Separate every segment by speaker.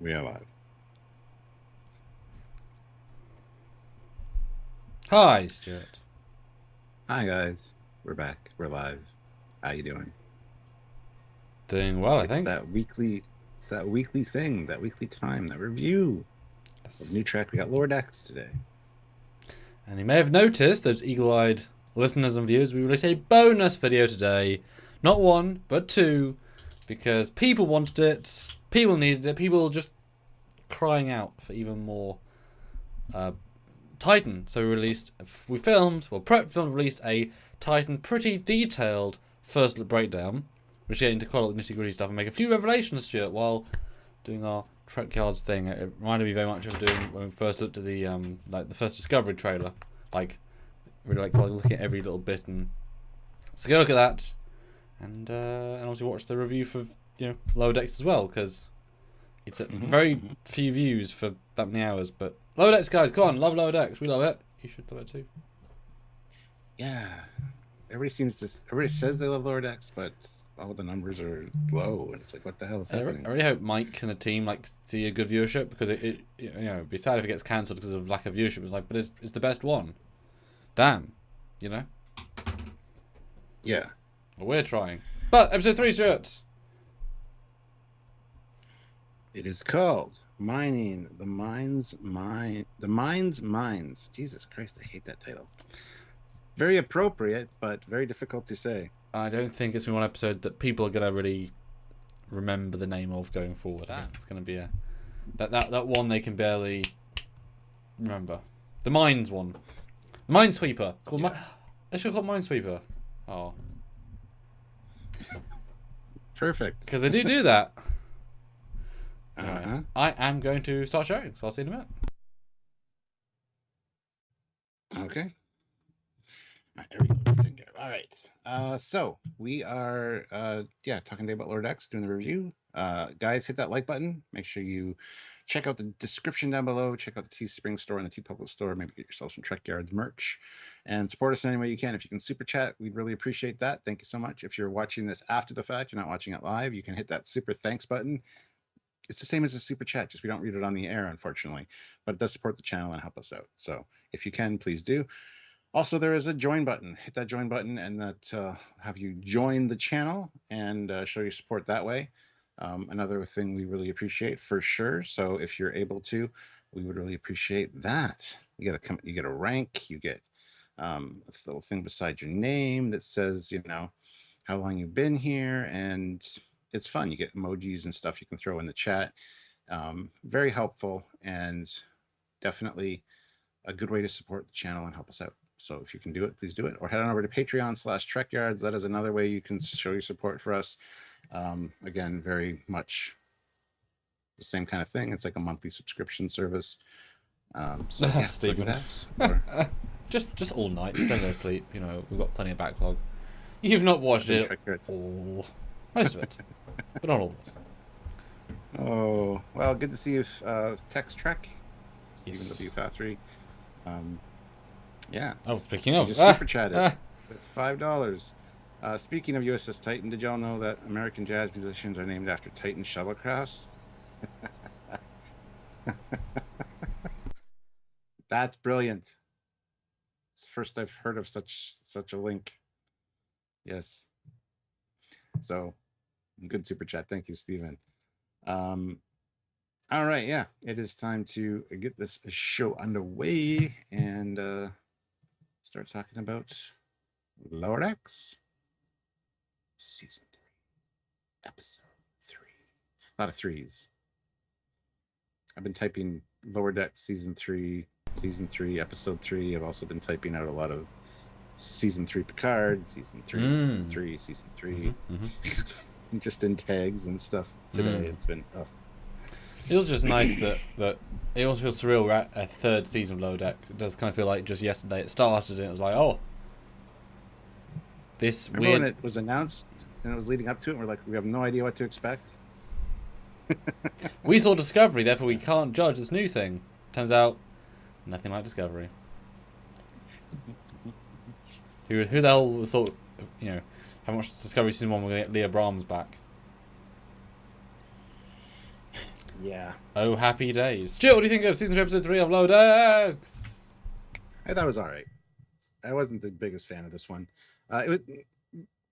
Speaker 1: We are live.
Speaker 2: Hi, Stuart.
Speaker 1: Hi guys, we're back. We're live. How you doing?
Speaker 2: Doing well, I
Speaker 1: It's
Speaker 2: think.
Speaker 1: that weekly, it's that weekly thing, that weekly time, that review of
Speaker 2: Yes.
Speaker 1: new track. We got Lower Decks today.
Speaker 2: And you may have noticed, those eagle-eyed listeners and viewers, we released a bonus video today. Not one, but two. Because people wanted it, people needed it, people just crying out for even more Titan. So we filmed, released a Titan pretty detailed first look breakdown, which get into quite a lot of nitty-gritty stuff and make a few revelations, Stuart, while doing our Trekyards thing. It reminded me very much of doing when we first looked at the the first Discovery trailer, like really like looking at every little bit. And so go look at that, and also watch the review for Lower Decks as well, because it's a very few views for that many hours. But Lower Decks, guys, come on, love Lower Decks. We love it. You should love it too.
Speaker 1: Yeah, everybody says they love Lower Decks, but all the numbers are low, and it's like, what the hell is happening?
Speaker 2: I really hope Mike and the team see a good viewership, because it'd be sad if it gets cancelled because of lack of viewership. It's like, but it's the best one. Damn, you know.
Speaker 1: Yeah,
Speaker 2: Well, we're trying. But episode 3, Stuart.
Speaker 1: it is called Mining the Mind's Minds. Jesus Christ, I hate that title. Very appropriate, but very difficult to say.
Speaker 2: I don't think it's been one episode that people are gonna really remember the name of going forward. It's gonna be that one they can barely remember. The Mines one, the Minesweeper. It's called they should call it Minesweeper. Oh,
Speaker 1: Perfect.
Speaker 2: because they do that.
Speaker 1: Uh-huh.
Speaker 2: I am going to start showing, so I'll see you in a minute.
Speaker 1: Okay. All right, there we go. Let's take care. All right. So we are talking today about Lord X, doing the review. Guys, hit that like button. Make sure you check out the description down below. Check out the Teespring store and the TeePublic store. Maybe get yourself some Trekyards merch and support us in any way you can. If you can super chat, we'd really appreciate that. Thank you so much. If you're watching this after the fact, you're not watching it live, you can hit that super thanks button. It's the same as a super chat, just we don't read it on the air, unfortunately, but it does support the channel and help us out. So if you can, please do. Also, there is a join button. Hit that join button, and that have you join the channel and show your support that way. Another thing we really appreciate for sure. So if you're able to, we would really appreciate that. You get a rank. You get a little thing beside your name that says how long you've been here, and it's fun. You get emojis and stuff you can throw in the chat. Very helpful, and definitely a good way to support the channel and help us out. So if you can do it, please do it. Or head on over to Patreon/Trekyards. That is another way you can show your support for us. Again, very much the same kind of thing. It's like a monthly subscription service. So yeah,
Speaker 2: Stephen.
Speaker 1: look at that.
Speaker 2: Just all night. Don't go to sleep. We've got plenty of backlog. You've not watched it all. Most of it, but not all of it.
Speaker 1: Oh, well, good to see you, Text Trek, Stephen
Speaker 2: Yes.
Speaker 1: W. Fathry. Yeah.
Speaker 2: Oh, speaking of,
Speaker 1: Just super chatted with $5. Speaking of USS Titan, did y'all know that American jazz musicians are named after Titan shuttlecrafts? That's brilliant. It's the first I've heard of such a link. Yes. So, good super chat. Thank you, Stephen. All right, yeah, it is time to get this show underway and start talking about Lower Decks, Season 3, Episode 3. A lot of threes. I've been typing Lower Decks Season 3, Episode 3. I've also been typing out a lot of Season 3 Picard, Season 3, Season 3, Season 3. Just in tags and stuff today. It's been...
Speaker 2: It was just nice that it also feels surreal. We're at a third season of Lower Decks. It does kind of feel like just yesterday it started and it was like, oh, this
Speaker 1: Remember
Speaker 2: weird...
Speaker 1: when it was announced and it was leading up to it, and we're like, we have no idea what to expect?
Speaker 2: We saw Discovery, therefore we can't judge this new thing. Turns out, nothing like Discovery. Who the hell thought, how much Discovery Season 1 we're going to get Leah Brahms back?
Speaker 1: Yeah,
Speaker 2: Oh, happy days. Stuart, what do you think of season 3, episode 3 of Lower Decks?
Speaker 1: I thought it was all right. I wasn't the biggest fan of this one. It was,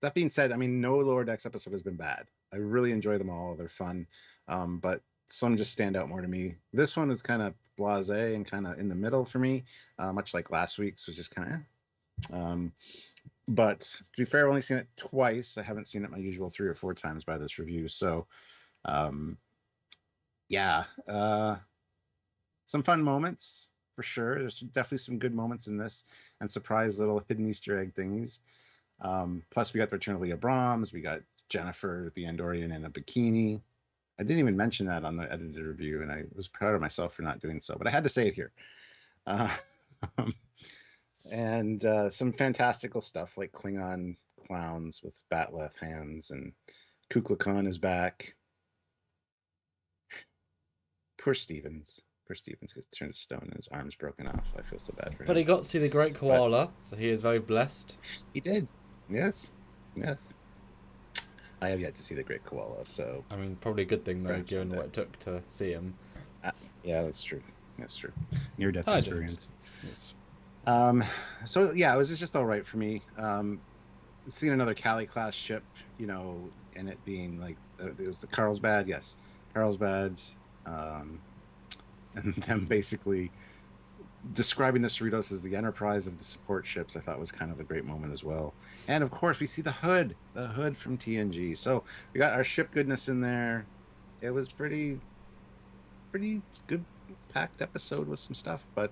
Speaker 1: that being said, I mean, no Lower Decks episode has been bad. I really enjoy them all. They're fun, but some just stand out more to me. This one is kind of blasé and kind of in the middle for me, much like last week's was just kind of. But to be fair, I've only seen it twice. I haven't seen it my usual 3 or 4 times by this review. So, um, yeah, some fun moments for sure. There's definitely some good moments in this, and surprise little hidden Easter egg thingies. Plus, we got the return of Leah Brahms. We got Jennifer the Andorian in a bikini. I didn't even mention that on the edited review, and I was proud of myself for not doing so, but I had to say it here. Uh, and some fantastical stuff like Klingon clowns with batleth hands, and Kukulkan is back. Poor Stevens. Poor Stevens gets turned to stone and his arm's broken off. I feel so bad for him.
Speaker 2: But he got to see the great koala, so he is very blessed.
Speaker 1: He did. Yes. Yes. I have yet to see the great koala, so.
Speaker 2: I mean, probably a good thing, though, given what it took to see him.
Speaker 1: Yeah, that's true. That's true. Near-death
Speaker 2: Hi,
Speaker 1: experience.
Speaker 2: Yes.
Speaker 1: So, yeah, it was just all right for me. Seeing another Cali-class ship, you know, and it being like, it was the Carlsbad, yes. Carlsbad, and them basically describing the Cerritos as the Enterprise of the support ships, I thought was kind of a great moment as well. And of course, we see the hood from TNG. So we got our ship goodness in there. It was pretty good packed episode with some stuff, but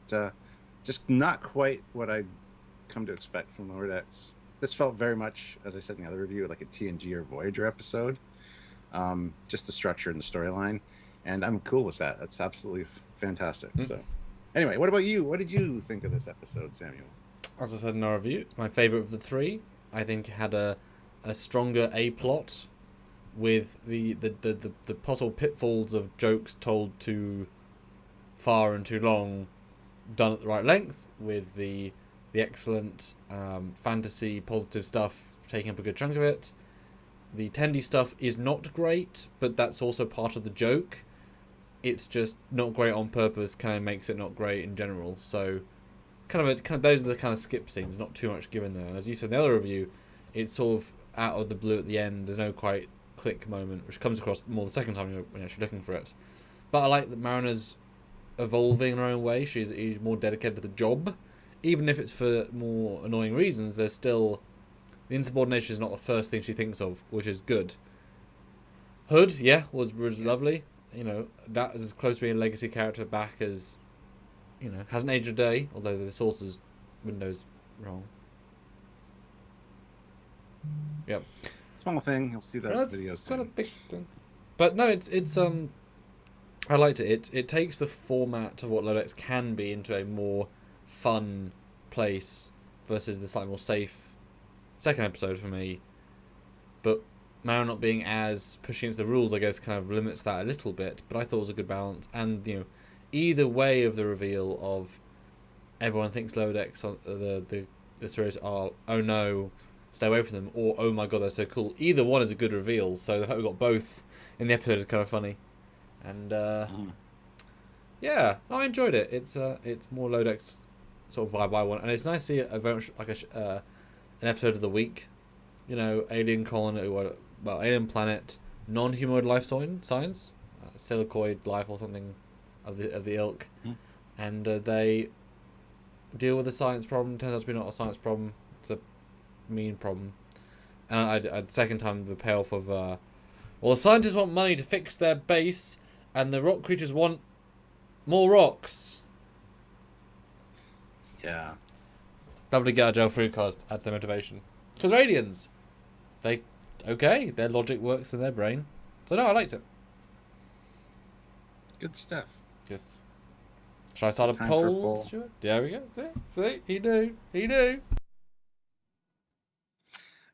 Speaker 1: just not quite what I come to expect from Lower Decks. This felt very much, as I said in the other review, like a TNG or Voyager episode. Just the structure and the storyline, and I'm cool with that. That's absolutely fantastic. So anyway, what about you? What did you think of this episode, Samuel?
Speaker 2: As I said in our review, it's my favourite of the 3. I think it had a stronger A-plot with the possible pitfalls of jokes told too far and too long done at the right length, with the excellent fantasy positive stuff taking up a good chunk of it. The Tendi stuff is not great, but that's also part of the joke. It's just not great on purpose, kind of makes it not great in general. So, kind of those are the kind of skip scenes, not too much given there. And as you said in the other review, it's sort of out of the blue at the end. There's no quite click moment, which comes across more the second time when you're actually looking for it. But I like that Marina's evolving in her own way. She's more dedicated to the job, even if it's for more annoying reasons. There's still the insubordination is not the first thing she thinks of, which is good. Hood, yeah, was lovely. You know, that is as close to being a legacy character back as, you know, hasn't aged a day, although the source's window's wrong. Yep.
Speaker 1: Small thing. You'll see that video soon.
Speaker 2: Got a big thing. But no, it's I liked it. It takes the format of what Lower Decks can be into a more fun place versus the slightly more safe second episode for me. But Mara not being as pushing against the rules, I guess, kind of limits that a little bit. But I thought it was a good balance. And, you know, either way of the reveal of everyone thinks Lower Decks on the series are, oh no, stay away from them, or oh my god, they're so cool. Either one is a good reveal. So the fact we got both in the episode is kind of funny. And yeah, I enjoyed it. It's more Lower Decks sort of vibe I want, and it's nice to see a very much like an episode of the week. You know, alien colony, well, alien planet, non-humanoid life science, silicoid life or something of the ilk, and they deal with a science problem. Turns out to be not a science problem; it's a mean problem. And I second time the payoff of well, the scientists want money to fix their base, and the rock creatures want more rocks.
Speaker 1: Yeah.
Speaker 2: Lovely get out of jail free cards adds their motivation. Because they're aliens. Their logic works in their brain. So no, I liked it.
Speaker 1: Good stuff.
Speaker 2: Yes. Should I start a poll, Stuart? There we go. See? He knew.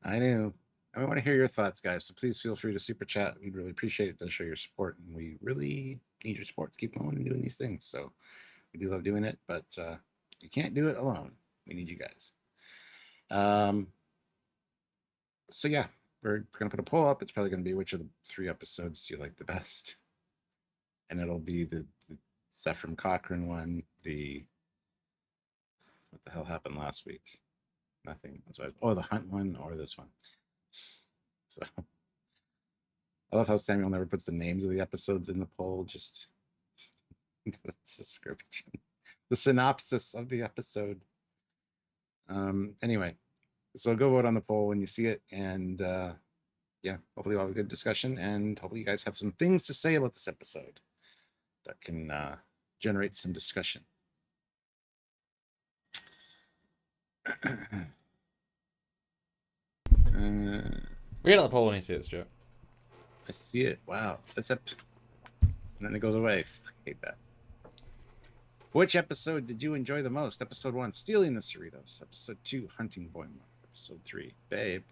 Speaker 1: I knew. I want to hear your thoughts, guys. So please feel free to super chat. We'd really appreciate it to show your support, and we really need your support to keep going and doing these things. So we do love doing it, but you can't do it alone. We need you guys. So yeah, we're gonna put a poll up. It's probably gonna be which of the 3 episodes do you like the best. and it'll be the Zephram Cochrane one. What the hell happened last week? Nothing. That's why. Oh, the Hunt one or this one. So I love how Samuel never puts the names of the episodes in the poll. Just the description, the synopsis of the episode. Anyway, so go vote on the poll when you see it, and yeah, hopefully we'll have a good discussion, and hopefully you guys have some things to say about this episode that can generate some discussion.
Speaker 2: Read out the poll when you see it, Stuart.
Speaker 1: I see it. Wow. And then it goes away. I hate that. Which episode did you enjoy the most? Episode 1, Stealing the Cerritos. Episode 2, Hunting Boy. Episode 3, Babe.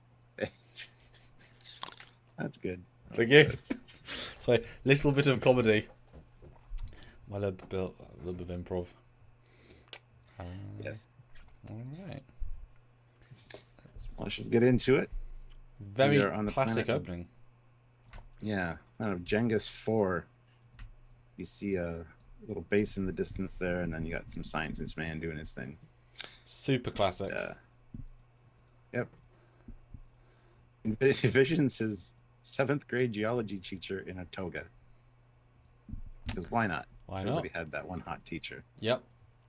Speaker 1: That's good.
Speaker 2: Thank you. So a little bit of comedy. My little bit of improv.
Speaker 1: Yes.
Speaker 2: All right.
Speaker 1: Let's just get into it.
Speaker 2: Very classic opening.
Speaker 1: Yeah. Kind of Genghis 4. You see a little base in the distance there, and then you got some scientist man doing his thing.
Speaker 2: Super classic.
Speaker 1: Yep. Envisions his 7th grade geology teacher in a toga. Because why not?
Speaker 2: Why not?
Speaker 1: Everybody had that one hot teacher.
Speaker 2: Yep.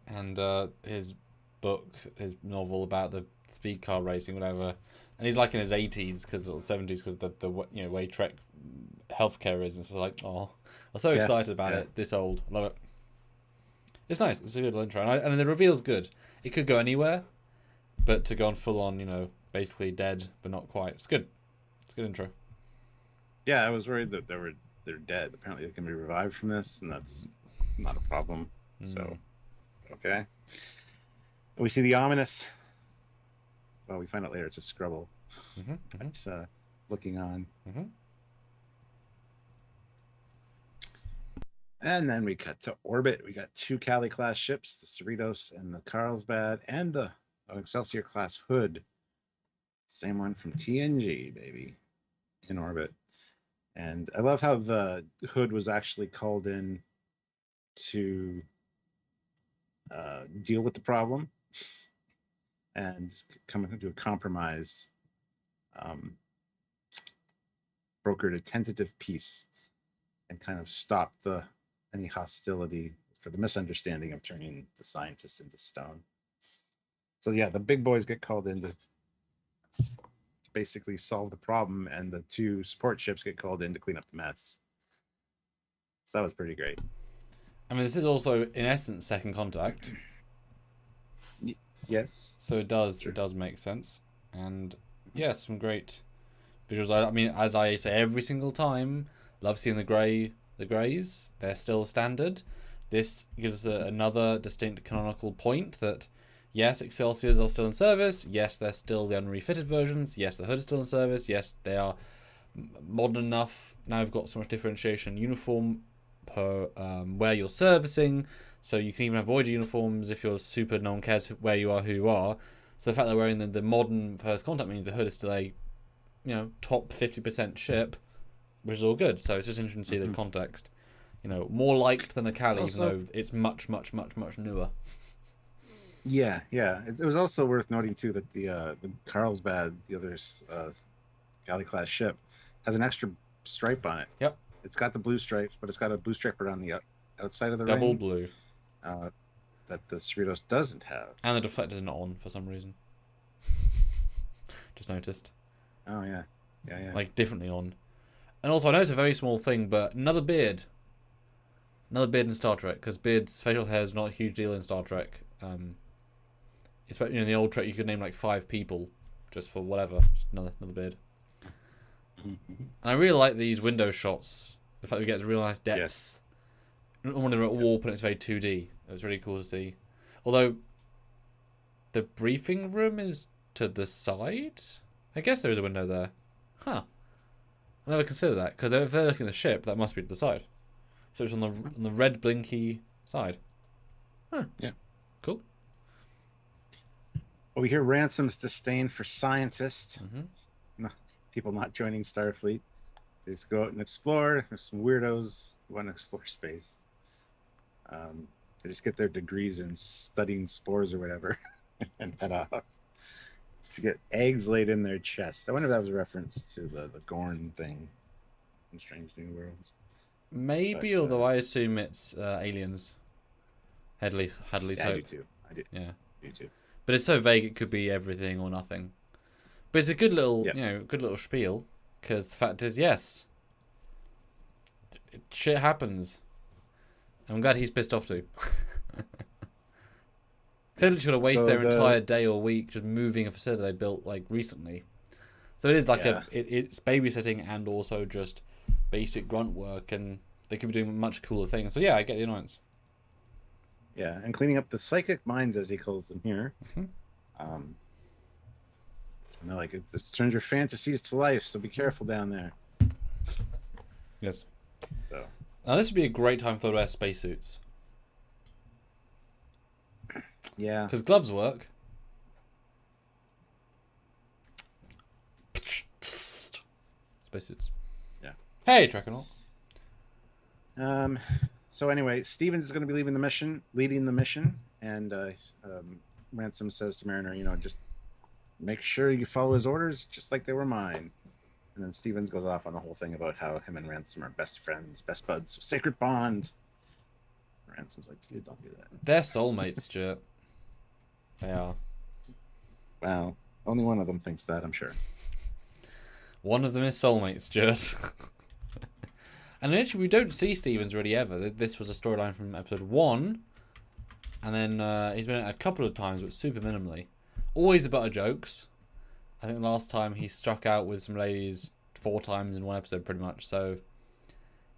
Speaker 2: And his book, his novel about the speed car racing, whatever. And he's like in his 80s, because or 70s, because the way Trek healthcare is, and so like, oh, I'm so excited about it. This old, love it. It's nice. It's a good intro, and the reveal's good. It could go anywhere, but to go on full on, basically dead but not quite. It's good. It's a good intro.
Speaker 1: Yeah, I was worried that they're dead. Apparently, they can be revived from this, and that's not a problem. So, okay. We see the ominous. Well, we find out later it's a Scrubble. It's looking on. And then we cut to orbit. We got 2 Kali-class ships, the Cerritos and the Carlsbad, and the Excelsior-class Hood. Same one from TNG, baby, in orbit. And I love how the Hood was actually called in to deal with the problem and come to a compromise, brokered a tentative peace and kind of stopped any hostility for the misunderstanding of turning the scientists into stone. So yeah, the big boys get called in to basically solve the problem, and the 2 support ships get called in to clean up the mess. So that was pretty great.
Speaker 2: I mean, this is also in essence Second Contact.
Speaker 1: Yes.
Speaker 2: So it does make sense, and yes, some great visuals. I mean, as I say every single time, love seeing the greys. They're still standard. This gives us another distinct canonical point that yes, Excelsiors are still in service. Yes, they're still the unrefitted versions. Yes, the Hood is still in service. Yes, they are modern enough. Now we've got so much differentiation in uniform per where you're servicing. So you can even avoid uniforms if you're super, no one cares where you are, who you are. So the fact that we're in the modern First Contact means the Hood is still a, top 50% ship, which is all good. So it's just interesting to see the context. More liked than a Kali, even though it's much, much, much, much newer.
Speaker 1: Yeah. It was also worth noting too that the Carlsbad, the other Kali-class ship, has an extra stripe on it.
Speaker 2: Yep.
Speaker 1: It's got the blue stripes, but it's got a blue stripe around the outside of the
Speaker 2: double
Speaker 1: ring.
Speaker 2: Blue.
Speaker 1: That the Cerritos doesn't have.
Speaker 2: And the deflector's not on for some reason. Just noticed.
Speaker 1: Oh yeah.
Speaker 2: Like differently on. And also, I know it's a very small thing, but another beard in Star Trek, because facial hair is not a huge deal in Star Trek. Especially in the old Trek, you could name like 5 people just for whatever, just another beard. And I really like these window shots. The fact that we get real nice depth.
Speaker 1: Yes.
Speaker 2: When they're at warp and it's very 2D. It was really cool to see. Although the briefing room is to the side. I guess there is a window there. Huh. I never considered that, because if they're looking at the ship, that must be to the side. So it's on the red blinky side. Huh.
Speaker 1: Yeah.
Speaker 2: Cool.
Speaker 1: Well, we hear Ransom's disdain for scientists. People not joining Starfleet. They just go out and explore. There's some weirdos want to explore space. They just get their degrees in studying spores or whatever, and head off to get eggs laid in their chest. I wonder if that was a reference to the Gorn thing in Strange New Worlds.
Speaker 2: Maybe,
Speaker 1: But,
Speaker 2: although I assume it's aliens. Hadley's
Speaker 1: yeah,
Speaker 2: hope.
Speaker 1: I do too.
Speaker 2: Yeah.
Speaker 1: I do too.
Speaker 2: But it's so vague; it could be everything or nothing. But it's a good little,
Speaker 1: Yeah.
Speaker 2: good little spiel. Because the fact is, yes, shit happens. I'm glad he's pissed off too. They're literally gonna waste their entire day or week just moving a facility they built like recently. So it is like it's babysitting and also just basic grunt work, and they could be doing much cooler things. So yeah, I get the annoyance.
Speaker 1: Yeah, and cleaning up the psychic minds, as he calls them here.
Speaker 2: Mm-hmm.
Speaker 1: And they're like, it turns your fantasies to life, so be careful down there.
Speaker 2: Yes.
Speaker 1: So
Speaker 2: now this would be a great time for the wear spacesuits.
Speaker 1: yeah,
Speaker 2: Because gloves work. Spacesuits.
Speaker 1: Yeah.
Speaker 2: Hey, Trekyards.
Speaker 1: So anyway, Stevens is going to be leading the mission, and Ransom says to Mariner, just make sure you follow his orders, just like they were mine. And then Stevens goes off on the whole thing about how him and Ransom are best friends, best buds, sacred bond. Ransom's like, please don't do that.
Speaker 2: They're soulmates, Stuart. They are.
Speaker 1: Well, only one of them thinks that, I'm sure.
Speaker 2: One of them is soulmates, Stuart. And actually, we don't see Stevens really ever. This was a storyline from episode 1. And then he's been in it a couple of times, but super minimally. Always the butt of jokes. I think last time he struck out with some ladies 4 times in one episode, pretty much. So,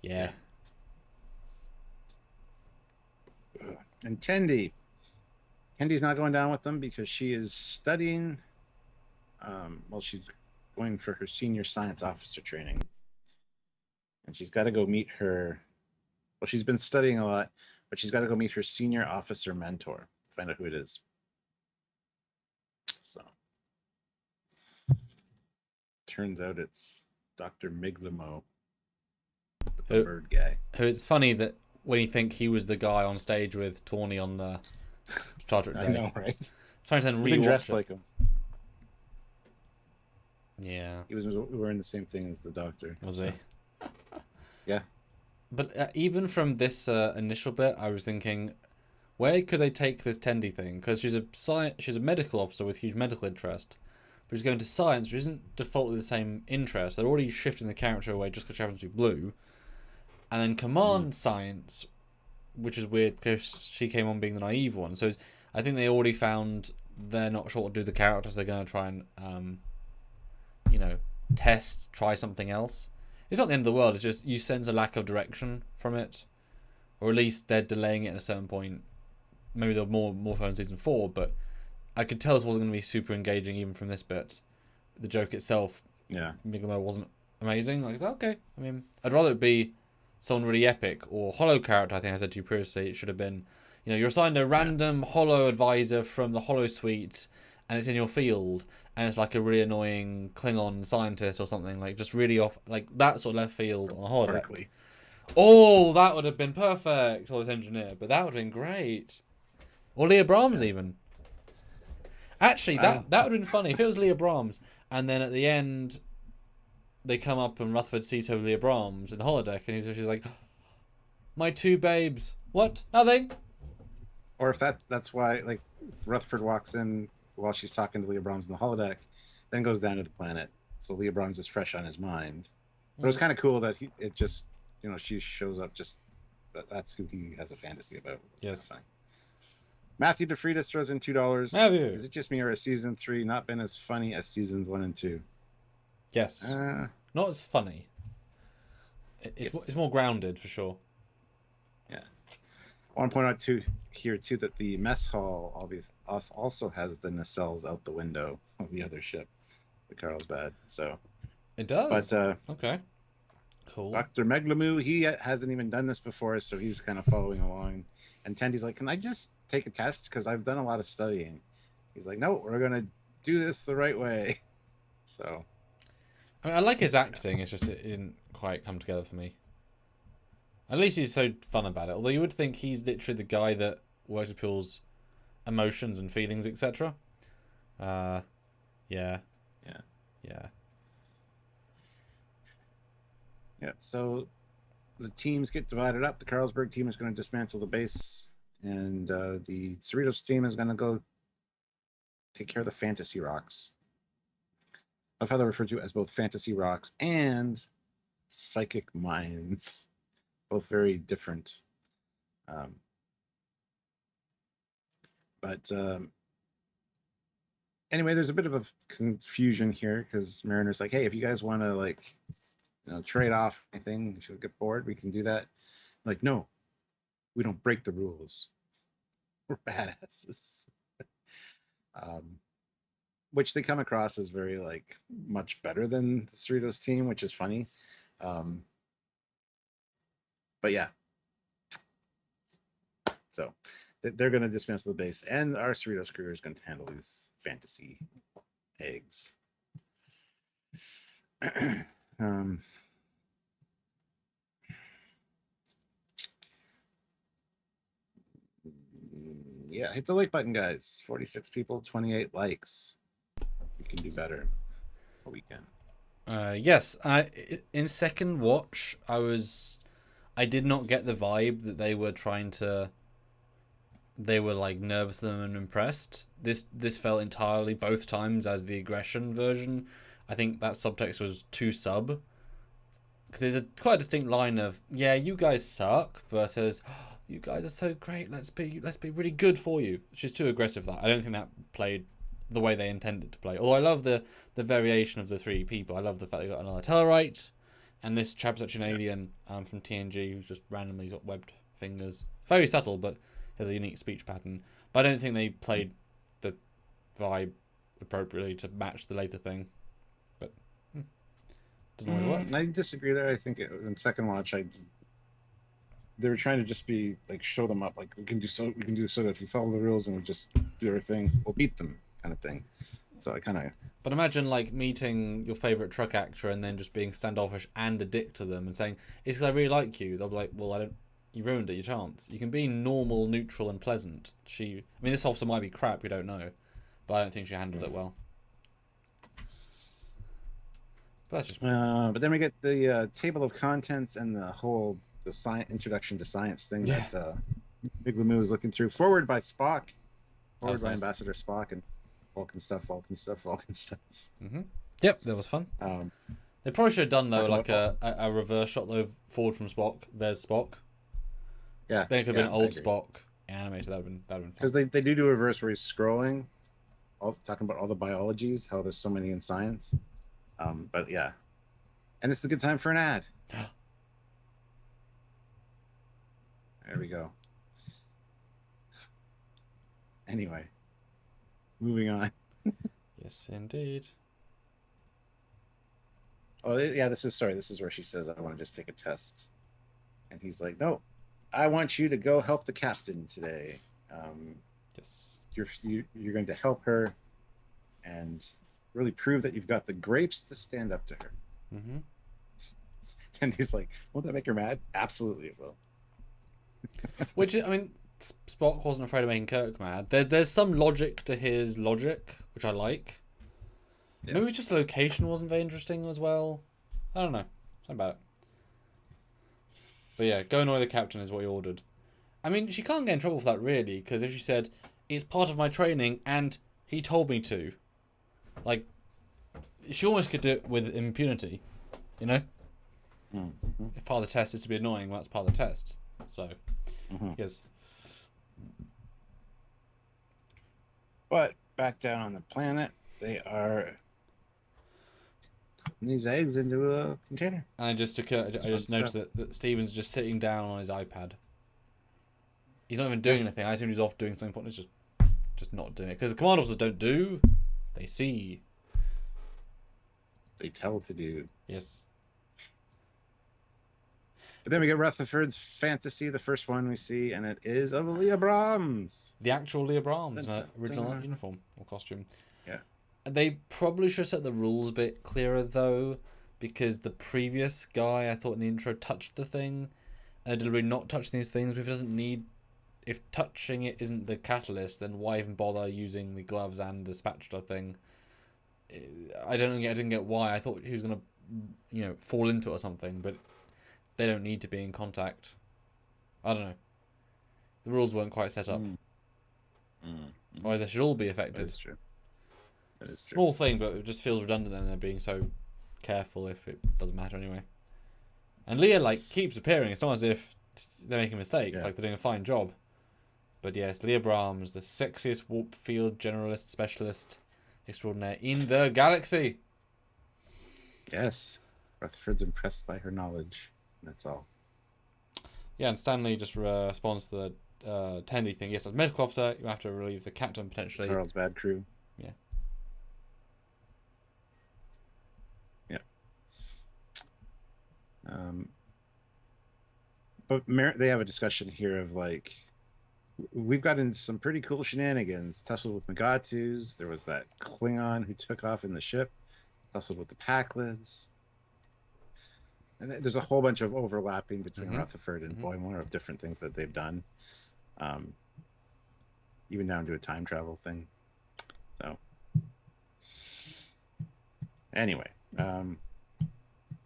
Speaker 2: yeah.
Speaker 1: And Tendy's not going down with them because she is studying. She's going for her senior science officer training. And she's got to go meet her. Well, she's been studying a lot, but she's got to go meet her senior officer mentor. Find out who it is. So, turns out it's Dr. Miglimo, the bird guy.
Speaker 2: Who it's funny that when you think he was the guy on stage with Tawny on the Star Trek Day.
Speaker 1: I know, right?
Speaker 2: Trying to
Speaker 1: He dressed like him.
Speaker 2: Yeah.
Speaker 1: He was wearing the same thing as the Doctor.
Speaker 2: Was he?
Speaker 1: Yeah.
Speaker 2: But even from this initial bit, I was thinking, where could they take this Tendi thing? Because she's a medical officer with huge medical interest, but she's going to science, which isn't defaultly the same interest. They're already shifting the character away just because she happens to be blue, and then command science, which is weird because she came on being the naive one. So I think they already found they're not sure what to do with the characters. They're going to try and, try something else. It's not the end of the world. It's just you sense a lack of direction from it, or at least they're delaying it at a certain point. Maybe there'll be more for in season 4, but I could tell this wasn't going to be super engaging even from this bit. The joke itself, Miglimo wasn't amazing. Like, okay. I mean, I'd rather it be someone really epic or hollow character. I think I said to you previously, it should have been, you're assigned a random hollow advisor from the hollow suite, and it's in your field, and it's like a really annoying Klingon scientist or something, like just really off, like that sort of left field on the holodeck. Oh, that would have been perfect, or this engineer, but that would have been great. Or Leah Brahms even. Actually, that would have been funny if it was Leah Brahms, and then at the end, they come up and Rutherford sees her with Leah Brahms in the holodeck, and she's like, "My 2 babes, what? Nothing."
Speaker 1: Or if that's why, like, Rutherford walks in while she's talking to Leah Brahms in the holodeck, then goes down to the planet. So Leah Brahms is fresh on his mind. But it was kind of cool that she shows up just that's who he has a fantasy about.
Speaker 2: Yes.
Speaker 1: Matthew DeFreitas throws in $2.
Speaker 2: Matthew.
Speaker 1: Is it just me or has season 3 not been as funny as seasons 1 and 2?
Speaker 2: Yes. Not as funny. It's more grounded for sure.
Speaker 1: Yeah. I want to point out too that the mess hall also has the nacelles out the window of the other ship, the Carlsbad. So
Speaker 2: it does.
Speaker 1: But
Speaker 2: okay, cool.
Speaker 1: Dr. Meglamu, he hasn't even done this before, so he's kind of following along. And Tendy's like, "Can I just take a test? Because I've done a lot of studying." He's like, "No, we're gonna do this the right way." So,
Speaker 2: I mean, I like his acting. It's just it didn't quite come together for me. At least he's so fun about it. Although you would think he's literally the guy that works with people's emotions and feelings, etc. Yeah,
Speaker 1: Yeah.
Speaker 2: yeah.
Speaker 1: Yeah. So the teams get divided up. The Carlsberg team is going to dismantle the base, and the Cerritos team is going to go take care of the fantasy rocks. Of how they're referred to as both fantasy rocks and psychic mines, both very different. Um, but anyway, there's a bit of a confusion here because Mariner's like, "Hey, if you guys want to like, trade off anything, if you get bored, we can do that." I'm like, no, we don't break the rules. We're badasses. um, which they come across as very like much better than the Cerritos team, which is funny. Um, but yeah, so they're going to dismantle the base, and our Cerritos crew is going to handle these fantasy eggs. um, yeah, hit the like button, guys. 46 people, 28 likes. We can do better. But we can.
Speaker 2: Yes. In second watch, I did not get the vibe that they were trying to. They were like nervous and impressed. This felt entirely both times as the aggression version. I think that subtext was too sub, because there's quite a distinct line of "yeah, you guys suck" versus oh, "you guys are so great. Let's be really good for you." Which is too aggressive. That I don't think that played the way they intended to play. Although I love the variation of the three people. I love the fact they got another Tellarite, and this chap's actually an alien from TNG who's just randomly got webbed fingers. Very subtle, but has a unique speech pattern. But I don't think they played the vibe appropriately to match the later thing. But doesn't always work.
Speaker 1: I disagree there. I think in second watch, they were trying to just be like show them up, like we can do so that if we follow the rules and we just do our thing, we'll beat them, kind of thing. So I kind of.
Speaker 2: But imagine like meeting your favorite truck actor and then just being standoffish and a dick to them and saying it's because I really like you. They'll be like, well, I don't. You ruined it, your chance. You can be normal, neutral, and pleasant. I mean, this officer might be crap. We don't know, but I don't think she handled it well. But that's just.
Speaker 1: But then we get the table of contents and the science introduction to science thing that Big Lamu is looking through. Forward by Spock. Forward by nice. Ambassador Spock and Vulcan stuff.
Speaker 2: Mm-hmm. Yep, that was fun. They probably should have done though like a reverse shot though forward from Spock. There's Spock.
Speaker 1: Yeah.
Speaker 2: Then it could have been old Spock animated. That'd been fun.
Speaker 1: Because they do a reverse where he's scrolling, talking about all the biologies, how there's so many in science. But yeah, and it's a good time for an ad. There we go. Anyway, moving on.
Speaker 2: Yes, indeed.
Speaker 1: Oh yeah, this is where she says, "I want to just take a test," and he's like, "No, I want you to go help the captain today.
Speaker 2: Yes,
Speaker 1: you're going to help her, and really prove that you've got the grapes to stand up to her."
Speaker 2: Mm-hmm.
Speaker 1: And he's like, "Won't that make her mad?" Absolutely, it will.
Speaker 2: Which, I mean, Spock wasn't afraid of making Kirk mad. There's some logic to his logic, which I like. Yeah. Maybe just the location wasn't very interesting as well. I don't know. Something about it. But yeah, go annoy the captain is what he ordered. I mean, she can't get in trouble for that, really, because if she said, it's part of my training, and he told me to. Like, she almost could do it with impunity, you know?
Speaker 1: Mm-hmm.
Speaker 2: If part of the test is to be annoying, well, that's part of the test. So, yes.
Speaker 1: But back down on the planet, they are putting these eggs into a container.
Speaker 2: And I just noticed that Steven's just sitting down on his iPad. He's not even doing anything. I assume he's off doing something important. He's just not doing it. Because the command officers don't do, they see.
Speaker 1: They tell to do.
Speaker 2: Yes.
Speaker 1: But then we get Rutherford's fantasy, the first one we see, and it is of Leah Brahms.
Speaker 2: The actual Leah Brahms in her original uniform or costume.
Speaker 1: Yeah.
Speaker 2: They probably should set the rules a bit clearer, though, because the previous guy, I thought in the intro, touched the thing, they're deliberately not touching these things. But if it doesn't need, if touching it isn't the catalyst, then why even bother using the gloves and the spatula thing? I didn't get why. I thought he was gonna, fall into it or something. But they don't need to be in contact. I don't know. The rules weren't quite set up. Otherwise, they should all be affected.
Speaker 1: That's true. That is
Speaker 2: Small thing, but it just feels redundant. And they're being so careful if it doesn't matter anyway. And Leah keeps appearing. It's not as if they're making mistakes.
Speaker 1: Yeah.
Speaker 2: Like they're doing a fine job. But yes, Leah Brahms, the sexiest warp field generalist specialist extraordinaire in the galaxy.
Speaker 1: Yes. Rutherford's impressed by her knowledge. That's all.
Speaker 2: Yeah, and Stanley just responds to the Tendy thing. Yes, as medical officer, you have to relieve the captain potentially.
Speaker 1: Carl's bad crew.
Speaker 2: Yeah.
Speaker 1: Yeah. But they have a discussion here of we've gotten some pretty cool shenanigans. Tussled with Magatus. There was that Klingon who took off in the ship. Tussled with the Packlids. And there's a whole bunch of overlapping between Rutherford and Boimler of different things that they've done. Even down to a time travel thing. So, anyway,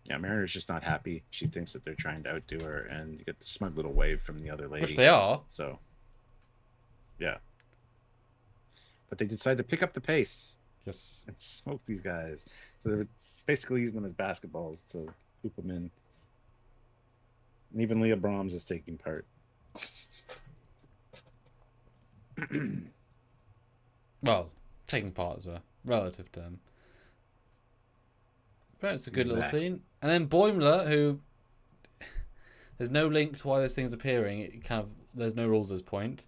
Speaker 1: Mariner's just not happy. She thinks that they're trying to outdo her, and you get the smug little wave from the other lady.
Speaker 2: Which they are.
Speaker 1: So, yeah. But they decide to pick up the pace.
Speaker 2: Yes.
Speaker 1: And smoke these guys. So they're basically using them as basketballs to hoop them in. And even Leah Brahms is taking part.
Speaker 2: Well, taking part as a relative term. But it's a good little scene. And then Boimler, who there's no link to why this thing's appearing. It there's no rules at this point.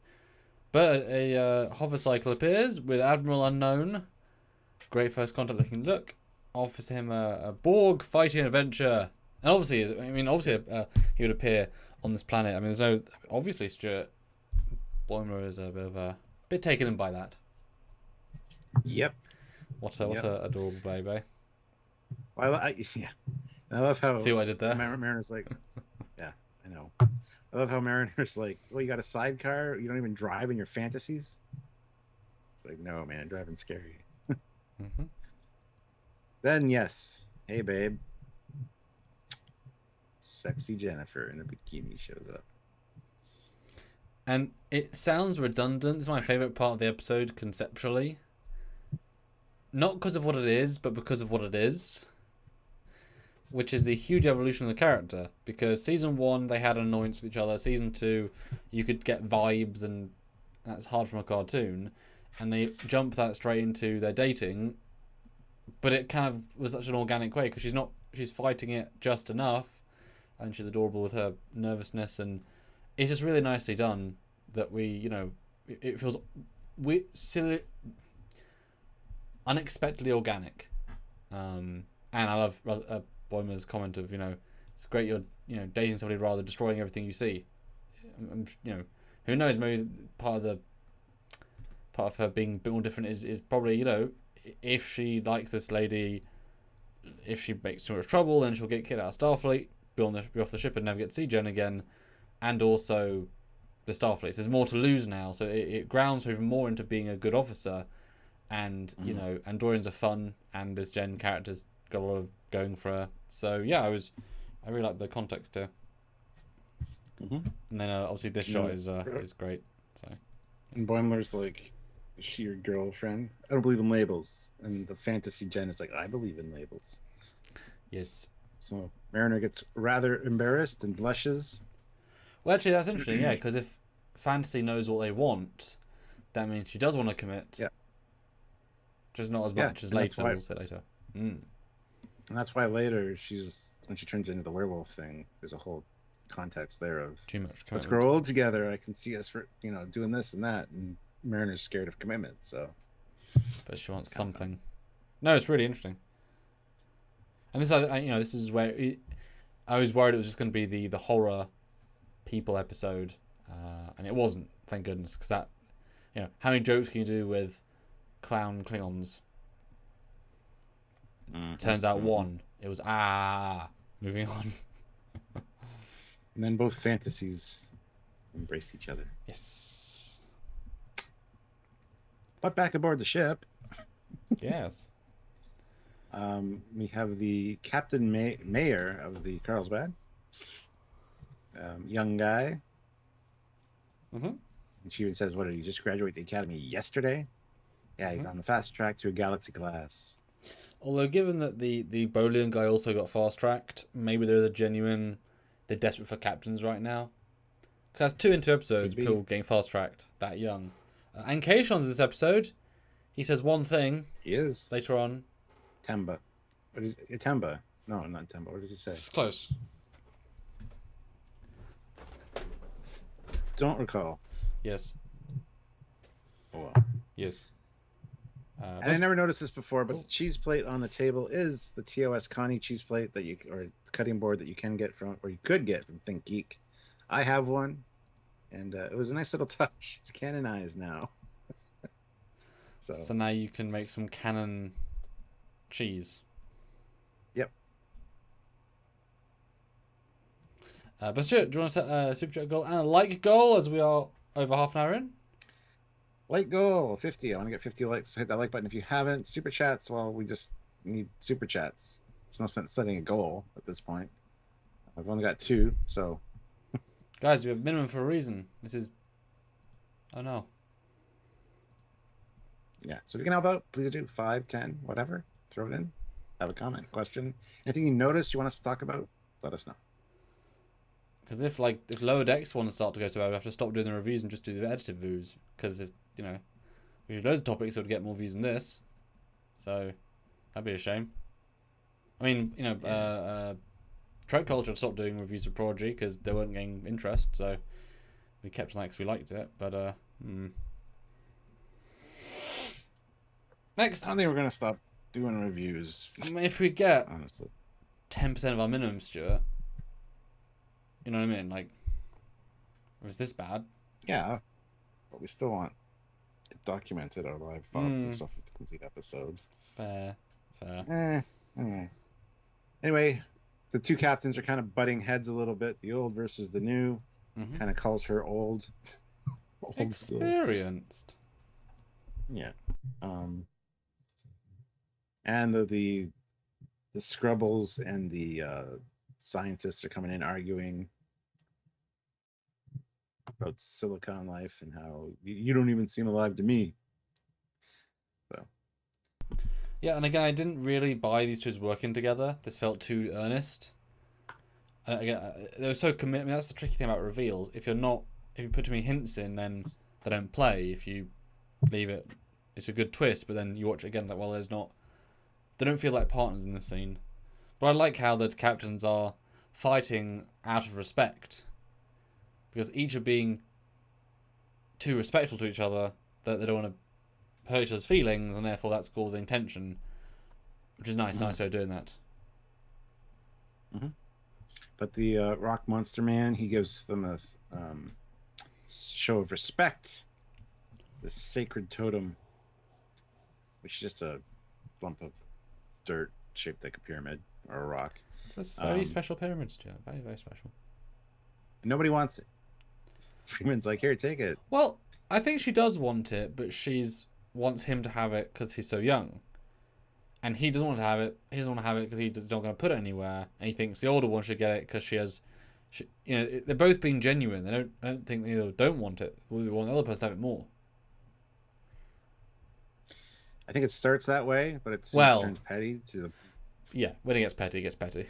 Speaker 2: But a hovercycle appears with Admiral Unknown. Great first contact looking look. Offers him a Borg fighting adventure. And obviously he would appear on this planet. I mean, there's no... Obviously, Stuart Boimler is a bit taken in by that.
Speaker 1: Yep.
Speaker 2: What a adorable baby.
Speaker 1: Well, I love how...
Speaker 2: See what I did there?
Speaker 1: Mariner's like... Yeah, I know. I love how Mariner's like, well, you got a sidecar? You don't even drive in your fantasies? It's like, no, man, driving's scary. Then, yes. Hey, babe. Sexy Jennifer in a bikini shows up.
Speaker 2: And it sounds redundant. It's my favourite part of the episode conceptually. Not because of what it is, but because of what it is. Which is the huge evolution of the character. Because season 1, they had an annoyance with each other. Season 2, you could get vibes, and that's hard from a cartoon. And they jump that straight into their dating. But it kind of was such an organic way, because she's fighting it just enough. And she's adorable with her nervousness. And it's just really nicely done that it feels silly, unexpectedly organic. And I love Boimler's comment of, it's great you're, dating somebody rather than destroying everything you see. Who knows, maybe part of her being a bit more different is probably, if she likes this lady, if she makes too much trouble, then she'll get kicked out of Starfleet, be off the ship and never get to see Jen again. And also the Starfleet. So there's more to lose now, so it grounds her even more into being a good officer. And, Andorians are fun, and this Jen character's got a lot of going for her. So, yeah, I really like the context here. And then, obviously, this shot is great. So.
Speaker 1: And Boimler's like, is she your girlfriend? I don't believe in labels. And the fantasy Jen is like, I believe in labels.
Speaker 2: Yes.
Speaker 1: So Mariner gets rather embarrassed and blushes.
Speaker 2: Well, actually, that's interesting, yeah, because if fantasy knows what they want, that means she does want to commit.
Speaker 1: Yeah.
Speaker 2: Just not as much as later, we'll say later.
Speaker 1: And that's why later, when she turns into the werewolf thing, there's a whole context there of,
Speaker 2: too much
Speaker 1: let's grow old together. I can see us for, doing this and that. And Mariner's scared of commitment, so.
Speaker 2: But she wants something. No, it's really interesting. And this, this is where I was worried it was just going to be the horror people episode, and it wasn't. Thank goodness, because that, how many jokes can you do with clown Klingons? Turns out one. It was moving on.
Speaker 1: And then both fantasies embrace each other.
Speaker 2: Yes.
Speaker 1: But back aboard the ship,
Speaker 2: Yes.
Speaker 1: we have the Captain Mayor of the Carlsbad, young guy.
Speaker 2: Mm-hmm.
Speaker 1: And she even says, "What did he just graduate the academy yesterday?" Yeah, he's on the fast track to a galaxy class.
Speaker 2: Although, given that the Bolian guy also got fast tracked, maybe there's a genuine. They're desperate for captains right now. Because that's 2 into episodes, people getting fast tracked that young. And Keishon's in this episode. He says one thing.
Speaker 1: He is.
Speaker 2: Later on.
Speaker 1: Temba. What is it? Temba? No, not Temba. What does he say?
Speaker 2: It's close.
Speaker 1: Don't recall.
Speaker 2: Yes.
Speaker 1: Oh well.
Speaker 2: Yes.
Speaker 1: And I never noticed this before, but the cheese plate on the table is the TOS Connie cheese plate that or cutting board that you can get from, or you could get from Think Geek. I have one, and it was a nice little touch. It's canonized now.
Speaker 2: So now you can make some canon cheese.
Speaker 1: Yep.
Speaker 2: But Stuart, do you want to set a super chat goal and a like goal as we are over half an hour in?
Speaker 1: Like goal 50. I want to get 50 likes. So hit that like button if you haven't. Super chats. Well, we just need super chats. There's no sense setting a goal at this point. I've only got 2, so.
Speaker 2: Guys, we have minimum for a reason. This is. Oh no.
Speaker 1: Yeah. So if you can help out, please do 5, 10, whatever. Throw it in. Have a comment, question, anything you notice you want us to talk about. Let us know.
Speaker 2: Because if Lower Decks want to start to go so bad, we have to stop doing the reviews and just do the edited views. Because if we do loads of topics, it would get more views than this. So that'd be a shame. I mean, Trek Culture stopped doing reviews of Prodigy because they weren't getting interest. So we kept on that because we liked it. But next,
Speaker 1: I don't think we're gonna stop doing reviews.
Speaker 2: If we get
Speaker 1: honestly
Speaker 2: 10% of our minimum, Stuart. You know what I mean? Like, was this bad?
Speaker 1: Yeah, but we still want it documented, our live thoughts and stuff with the complete episode.
Speaker 2: Fair.
Speaker 1: Anyway, the 2 captains are kind of butting heads a little bit. The old versus the new. Kind of calls her old.
Speaker 2: Experienced.
Speaker 1: Yeah. And the Scrubbles and the scientists are coming in arguing about silicon life and how you don't even seem alive to me. So.
Speaker 2: Yeah, and again, I didn't really buy these two as working together. This felt too earnest. And again, they were so committed. I mean, that's the tricky thing about reveals. If you put too many hints in, then they don't play. If you leave it, it's a good twist. But then you watch it again, like, well, they don't feel like partners in this scene. But I like how the captains are fighting out of respect. Because each are being too respectful to each other that they don't want to hurt each other's feelings, and therefore that's causing tension. Which is nice, nice way of doing that.
Speaker 1: But the Rock Monster Man, he gives them a show of respect. This sacred totem, which is just a lump of dirt shaped like a pyramid or a rock.
Speaker 2: It's a very special pyramid, Stuart. Very, very special.
Speaker 1: Nobody wants it. Freeman's like, here, take it.
Speaker 2: Well, I think she does want it, but wants him to have it because he's so young. And he doesn't want to have it. He doesn't want to have it because he's not going to put it anywhere. And he thinks the older one should get it because they're both being genuine. I don't think they don't want it. We want the other person to have it more.
Speaker 1: I think it starts that way, but it turns petty to the.
Speaker 2: Yeah, when it gets petty, it gets petty.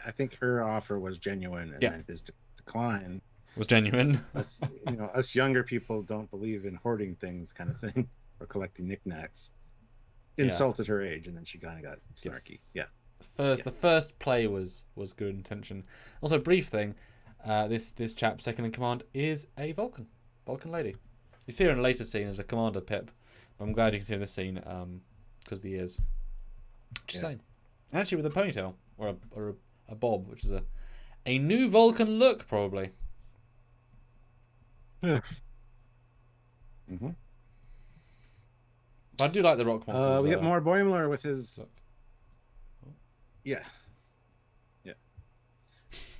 Speaker 1: I think her offer was genuine, and then his decline
Speaker 2: was genuine.
Speaker 1: Us younger people don't believe in hoarding things, kind of thing, or collecting knickknacks. Insulted her age, and then she kind of got snarky.
Speaker 2: Yes. The first play was good intention. Also, brief thing. This chap second in command is a Vulcan lady. You see her in a later scene as a commander Pip. I'm glad you can see her in this scene because of the ears. Just saying. Actually, with a ponytail or a bob, which is a new Vulcan look probably.
Speaker 1: Yeah.
Speaker 2: But I do like the Rock Monsters.
Speaker 1: We get more Boimler with his.
Speaker 2: Look.
Speaker 1: Yeah.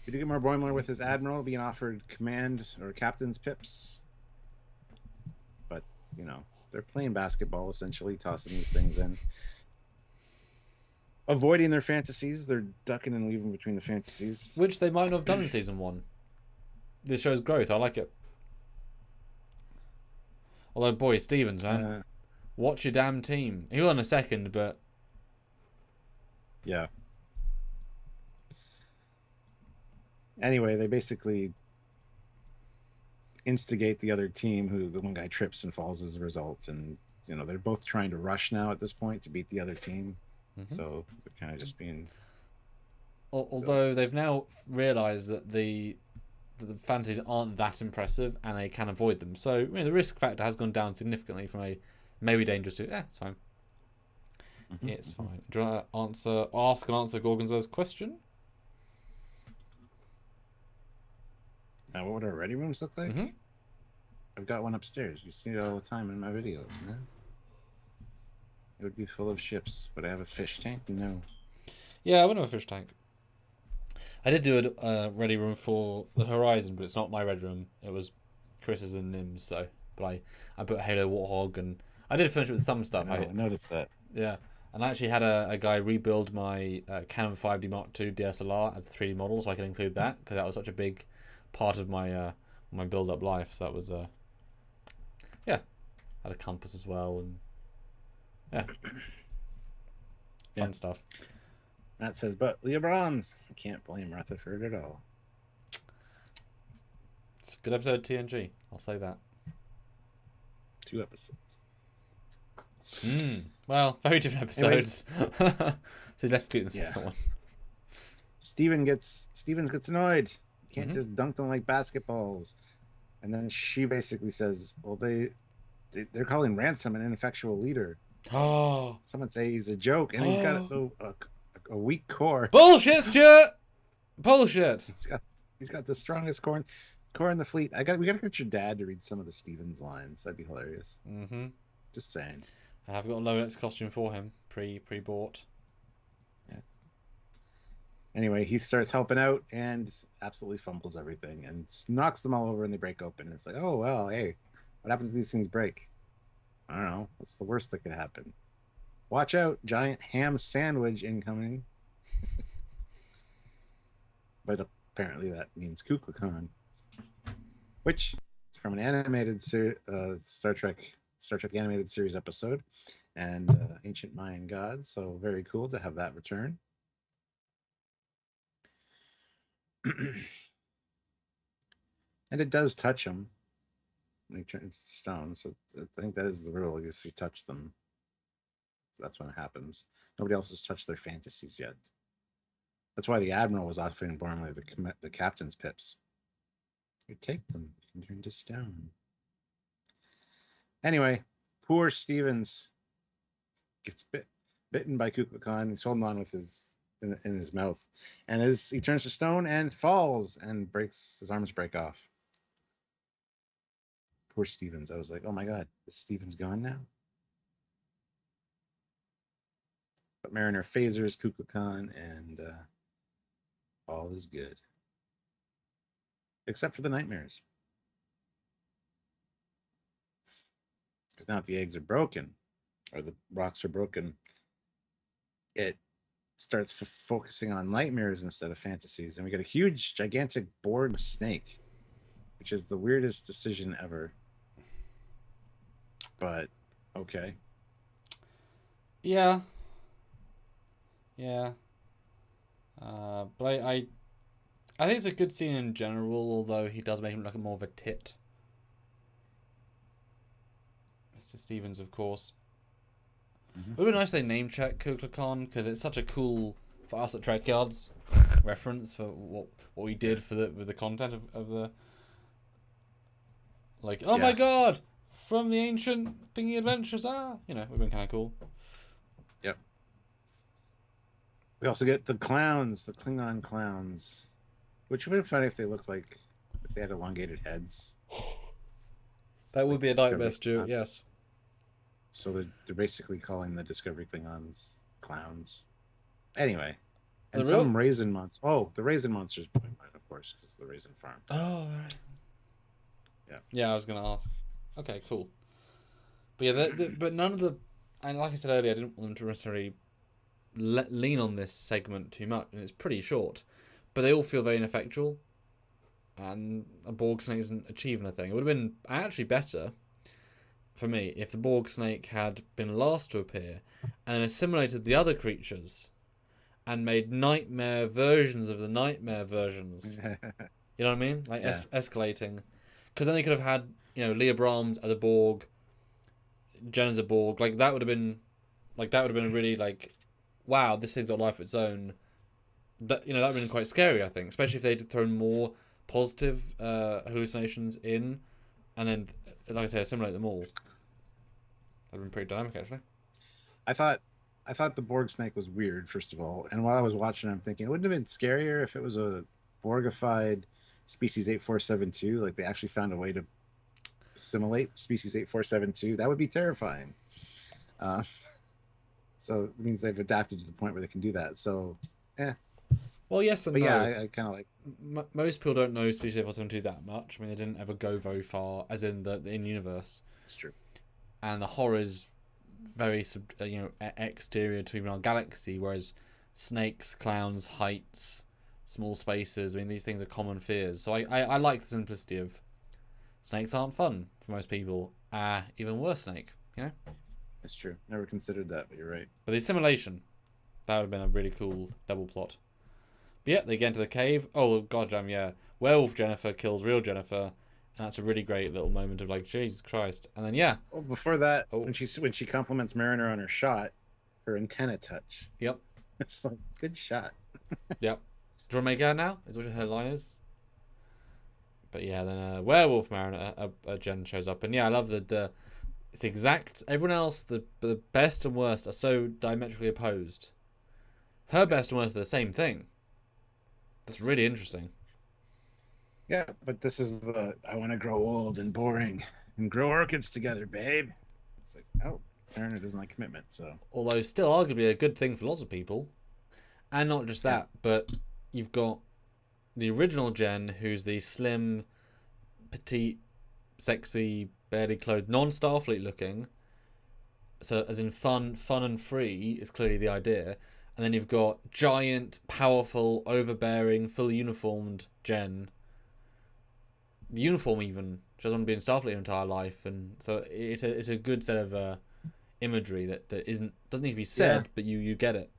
Speaker 1: We do get more Boimler with his admiral being offered command or captain's pips, but they're playing basketball essentially, tossing these things in, avoiding their fantasies. They're ducking and weaving between the fantasies,
Speaker 2: which they might not have done in season 1. This shows growth. I like it. Although, boy, Stevens, man, watch your damn team. He will in a second, but
Speaker 1: yeah. Anyway, they basically instigate the other team, who the one guy trips and falls as a result, and they're both trying to rush now at this point to beat the other team. So they're kind of just being.
Speaker 2: Although they've now realised that the fantasies aren't that impressive and they can avoid them, so the risk factor has gone down significantly from a maybe dangerous to it's fine. It's fine. Do you want to ask and answer Gorgonzo's question?
Speaker 1: What would our ready rooms look like? I've got one upstairs. You see it all the time in my videos, man. It would be full of ships. Would I have a fish tank? No.
Speaker 2: Yeah, I wouldn't have a fish tank. I did do a ready room for the Horizon, but it's not my ready room. It was Chris's and Nim's. So, but I put Halo Warthog, and I did finish it with some stuff.
Speaker 1: I noticed that.
Speaker 2: Yeah, and I actually had a guy rebuild my Canon 5D Mark II DSLR as a 3D model, so I could include that because that was such a big part of my my build up life. So that was yeah, had a compass as well, and fun stuff.
Speaker 1: Matt says, but Leah Brahms. I can't blame Rutherford at all.
Speaker 2: It's a good episode of TNG. I'll say that.
Speaker 1: 2 episodes.
Speaker 2: Well, very different episodes. So let's keep the second one.
Speaker 1: Stevens gets annoyed. You can't just dunk them like basketballs. And then she basically says, well, they're calling Ransom an ineffectual leader.
Speaker 2: Oh.
Speaker 1: Someone say he's a joke, and he's got a weak core.
Speaker 2: Bullshit, Stuart. Bullshit.
Speaker 1: He's got the strongest core in the fleet. We gotta get your dad to read some of the Stevens lines. That'd be hilarious. Just saying.
Speaker 2: I've got a Lonex costume for him, pre-bought.
Speaker 1: Yeah. Anyway, he starts helping out and absolutely fumbles everything and knocks them all over, and they break open. It's like, oh well, hey, what happens if these things break? I don't know. What's the worst that could happen? Watch out, giant ham sandwich incoming. But apparently that means Kukulkan, Khan, which is from an animated Star Trek the Animated Series episode, and Ancient Mayan Gods. So very cool to have that return. And it does touch him when he turns to stone. So I think that is the rule. If you touch them, that's when it happens. Nobody else has touched their fantasies yet. That's why the Admiral was offering Boromir the captain's pips. You take them and turn to stone. Anyway, poor Stevens gets bitten by Kukulkan Khan. He's holding on with in his mouth, and he turns to stone and falls and his arms break off. Poor Stevens. I was like, oh my god, is Stevens gone now? But Mariner phasers Kukulkan Khan, and all is good. Except for the nightmares. Because now that the eggs are broken, or the rocks are broken, it starts focusing on nightmares instead of fantasies. And we get a huge, gigantic bored snake, which is the weirdest decision ever. But, okay.
Speaker 2: Yeah. Yeah. But I think it's a good scene in general, although he does make him look more of a tit. Mr. Stevens, of course. It would be nice if they name check Kukulkan Khan, because it's such a cool, for us at Trekyards, reference for what we did with the content of the. Like, oh my god! From the ancient thingy adventures, it would have been kind of cool.
Speaker 1: Yep. We also get the clowns, the Klingon clowns, which would be funny if they had elongated heads.
Speaker 2: That would be a nightmare, Stuart, yes.
Speaker 1: So they're basically calling the Discovery Klingons clowns. Anyway. And some raisin monsters. Oh, the raisin monsters, of course, because the raisin farm.
Speaker 2: Oh, right.
Speaker 1: Yeah.
Speaker 2: Yeah, I was gonna ask. Okay, cool. But yeah, but none of the, and like I said earlier, I didn't want them to necessarily lean on this segment too much, and it's pretty short. But they all feel very ineffectual, and a Borg snake isn't achieving a thing. It would have been actually better for me if the Borg snake had been last to appear, and assimilated the other creatures, and made nightmare versions of the nightmare versions. You know what I mean? Like
Speaker 1: Yeah.
Speaker 2: escalating, because then they could have had Leah Brahms as a Borg, Jen as a Borg. Like that would have been a really like, wow, this thing's got life of its own. That that would have been quite scary, I think, especially if they'd thrown more positive hallucinations in, and then, like I say, assimilate them all. That'd been pretty dynamic, actually.
Speaker 1: I thought the Borg snake was weird, first of all. And while I was watching, I'm thinking, it wouldn't have been scarier if it was a Borgified species 8472. Like they actually found a way to assimilate species 8472. That would be terrifying. Uh, so it means they've adapted to the point where they can do that. So, yeah.
Speaker 2: Well, yes and
Speaker 1: But
Speaker 2: no.
Speaker 1: yeah, I kind of like.
Speaker 2: Most people don't know Species 8472 that much. I mean, they didn't ever go very far, as in the in-universe.
Speaker 1: It's true.
Speaker 2: And the horror is very exterior to even our galaxy, whereas snakes, clowns, heights, small spaces, I mean, these things are common fears. So I like the simplicity of snakes aren't fun for most people. Even worse snake,
Speaker 1: It's true. Never considered that, but you're right.
Speaker 2: But the assimilation, that would have been a really cool double plot. But yeah, they get into the cave. Oh, goddamn, yeah. Werewolf Jennifer kills real Jennifer. And that's a really great little moment of like, Jesus Christ. And then, yeah.
Speaker 1: Well, before that, when she compliments Mariner on her shot, her antenna touch.
Speaker 2: Yep.
Speaker 1: It's like, good shot.
Speaker 2: Yep. Do you want to make her now? Is what her line is. But yeah, then Werewolf Mariner, Jen shows up. And yeah, I love it's the exact, everyone else, the best and worst are so diametrically opposed. Her best and worst are the same thing. That's really interesting.
Speaker 1: Yeah, but this is I want to grow old and boring and grow orchids together, babe. It's like, oh, Mariner doesn't like commitment, so.
Speaker 2: Although still arguably a good thing for lots of people. And not just that, but you've got the original Jen, who's the slim, petite, sexy, barely clothed, non-Starfleet looking. So as in fun and free is clearly the idea. And then you've got giant, powerful, overbearing, fully uniformed Jen. The uniform even. She doesn't want to be in Starfleet her entire life. And so it's a good set of imagery that doesn't need to be said, but you get it.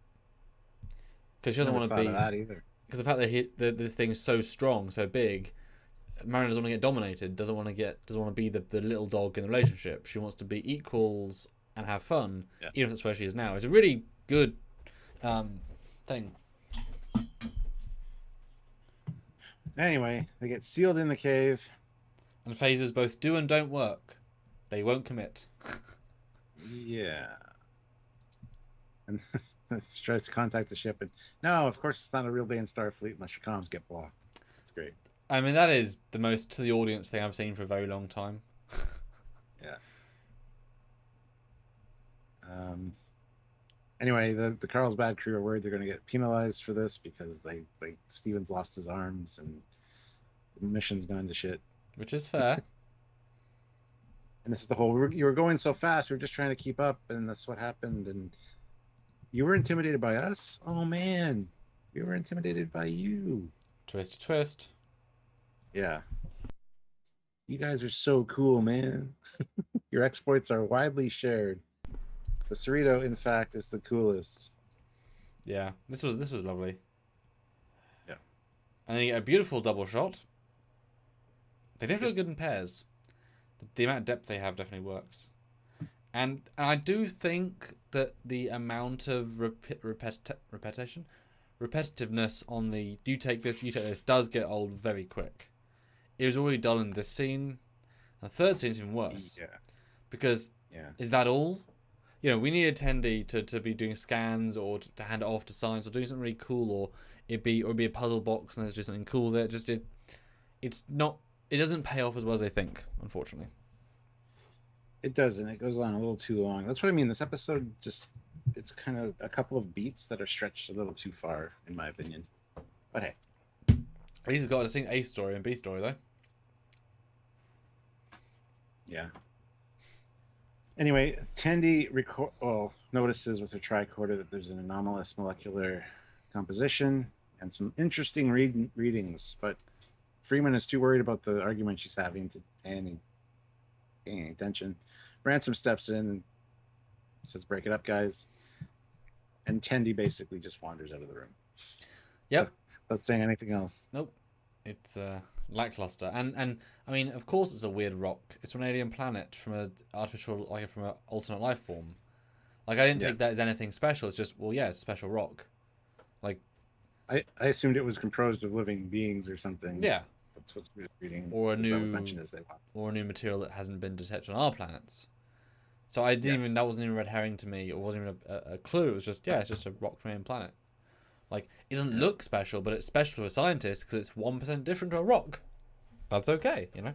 Speaker 2: Because she doesn't want to be.
Speaker 1: That either.
Speaker 2: Because the fact that this thing's so strong, so big, Mariner doesn't want to get dominated. Doesn't want to be the little dog in the relationship. She wants to be equals and have fun, even if that's where she is now. It's a really good thing.
Speaker 1: Anyway, they get sealed in the cave.
Speaker 2: And phasers both do and don't work. They won't commit.
Speaker 1: Yeah. And tries to contact the ship, and no, of course it's not a real day in Starfleet unless your comms get blocked. It's great.
Speaker 2: I mean, that is the most to the audience thing I've seen for a very long time.
Speaker 1: Yeah. Anyway, the Carlsbad crew are worried they're going to get penalized for this because Steven's lost his arms and the mission's gone to shit.
Speaker 2: Which is fair.
Speaker 1: And this is the whole, you were going so fast, we were just trying to keep up, and that's what happened. And you were intimidated by us? Oh, man. We were intimidated by you.
Speaker 2: Twist.
Speaker 1: Yeah. You guys are so cool, man. Your exploits are widely shared. The Cerrito, in fact, is the coolest.
Speaker 2: Yeah, this was lovely.
Speaker 1: Yeah.
Speaker 2: And then you get a beautiful double shot. They definitely look good in pairs. The amount of depth they have definitely works. And I do think that the amount of repetitiveness on the you take this does get old very quick. It was already dull in this scene. The third scene is even worse. Yeah. Because is that all? We need a attendee to be doing scans or to hand it off to science or doing something really cool, or it'd be a puzzle box and there's just something cool there. It's not. It doesn't pay off as well as they think, unfortunately.
Speaker 1: It doesn't. It goes on a little too long. That's what I mean. This episode it's kind of a couple of beats that are stretched a little too far, in my opinion. But hey.
Speaker 2: At least it's got a distinct A story and B story, though.
Speaker 1: Yeah. Anyway, Tandy notices with her tricorder that there's an anomalous molecular composition and some interesting readings, but Freeman is too worried about the argument she's having to pay any attention. Ransom steps in and says, "Break it up, guys." And Tandy basically just wanders out of the room.
Speaker 2: Yep.
Speaker 1: Without saying anything else.
Speaker 2: Nope. It's lackluster, and I mean, of course, it's a weird rock. It's from an alien planet, from an artificial, like from an alternate life form. Like, I didn't take that as anything special. It's just, well, yeah, it's a special rock. Like,
Speaker 1: I assumed it was composed of living beings or something.
Speaker 2: Yeah.
Speaker 1: That's what we're reading.
Speaker 2: Or a new
Speaker 1: material
Speaker 2: that hasn't been detected on our planets. So I didn't even, that wasn't even a red herring to me. It wasn't even a clue. It was just, yeah, it's just a rock from an alien planet. Like, it doesn't look special, but it's special to a scientist because it's 1% different to a rock. That's okay, you know?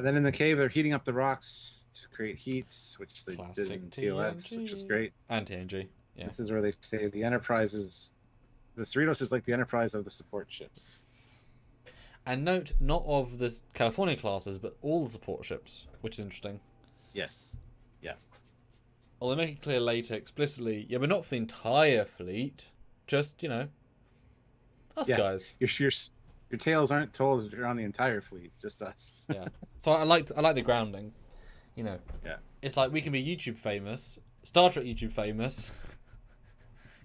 Speaker 1: Then in the cave, they're heating up the rocks to create heat, which they did in TOS, which is great.
Speaker 2: And TNG, yeah.
Speaker 1: This is where they say the Enterprise is... The Cerritos is like the Enterprise of the support ships.
Speaker 2: And note, not of the California classes, but all the support ships, which is interesting.
Speaker 1: Yes. Yeah.
Speaker 2: Well, they make it clear later explicitly, yeah, but not for the entire fleet. Just, you know, us guys.
Speaker 1: Your tales aren't told you're on the entire fleet, just us.
Speaker 2: Yeah. So I like the grounding. You know.
Speaker 1: Yeah.
Speaker 2: It's like we can be YouTube famous, Star Trek YouTube famous,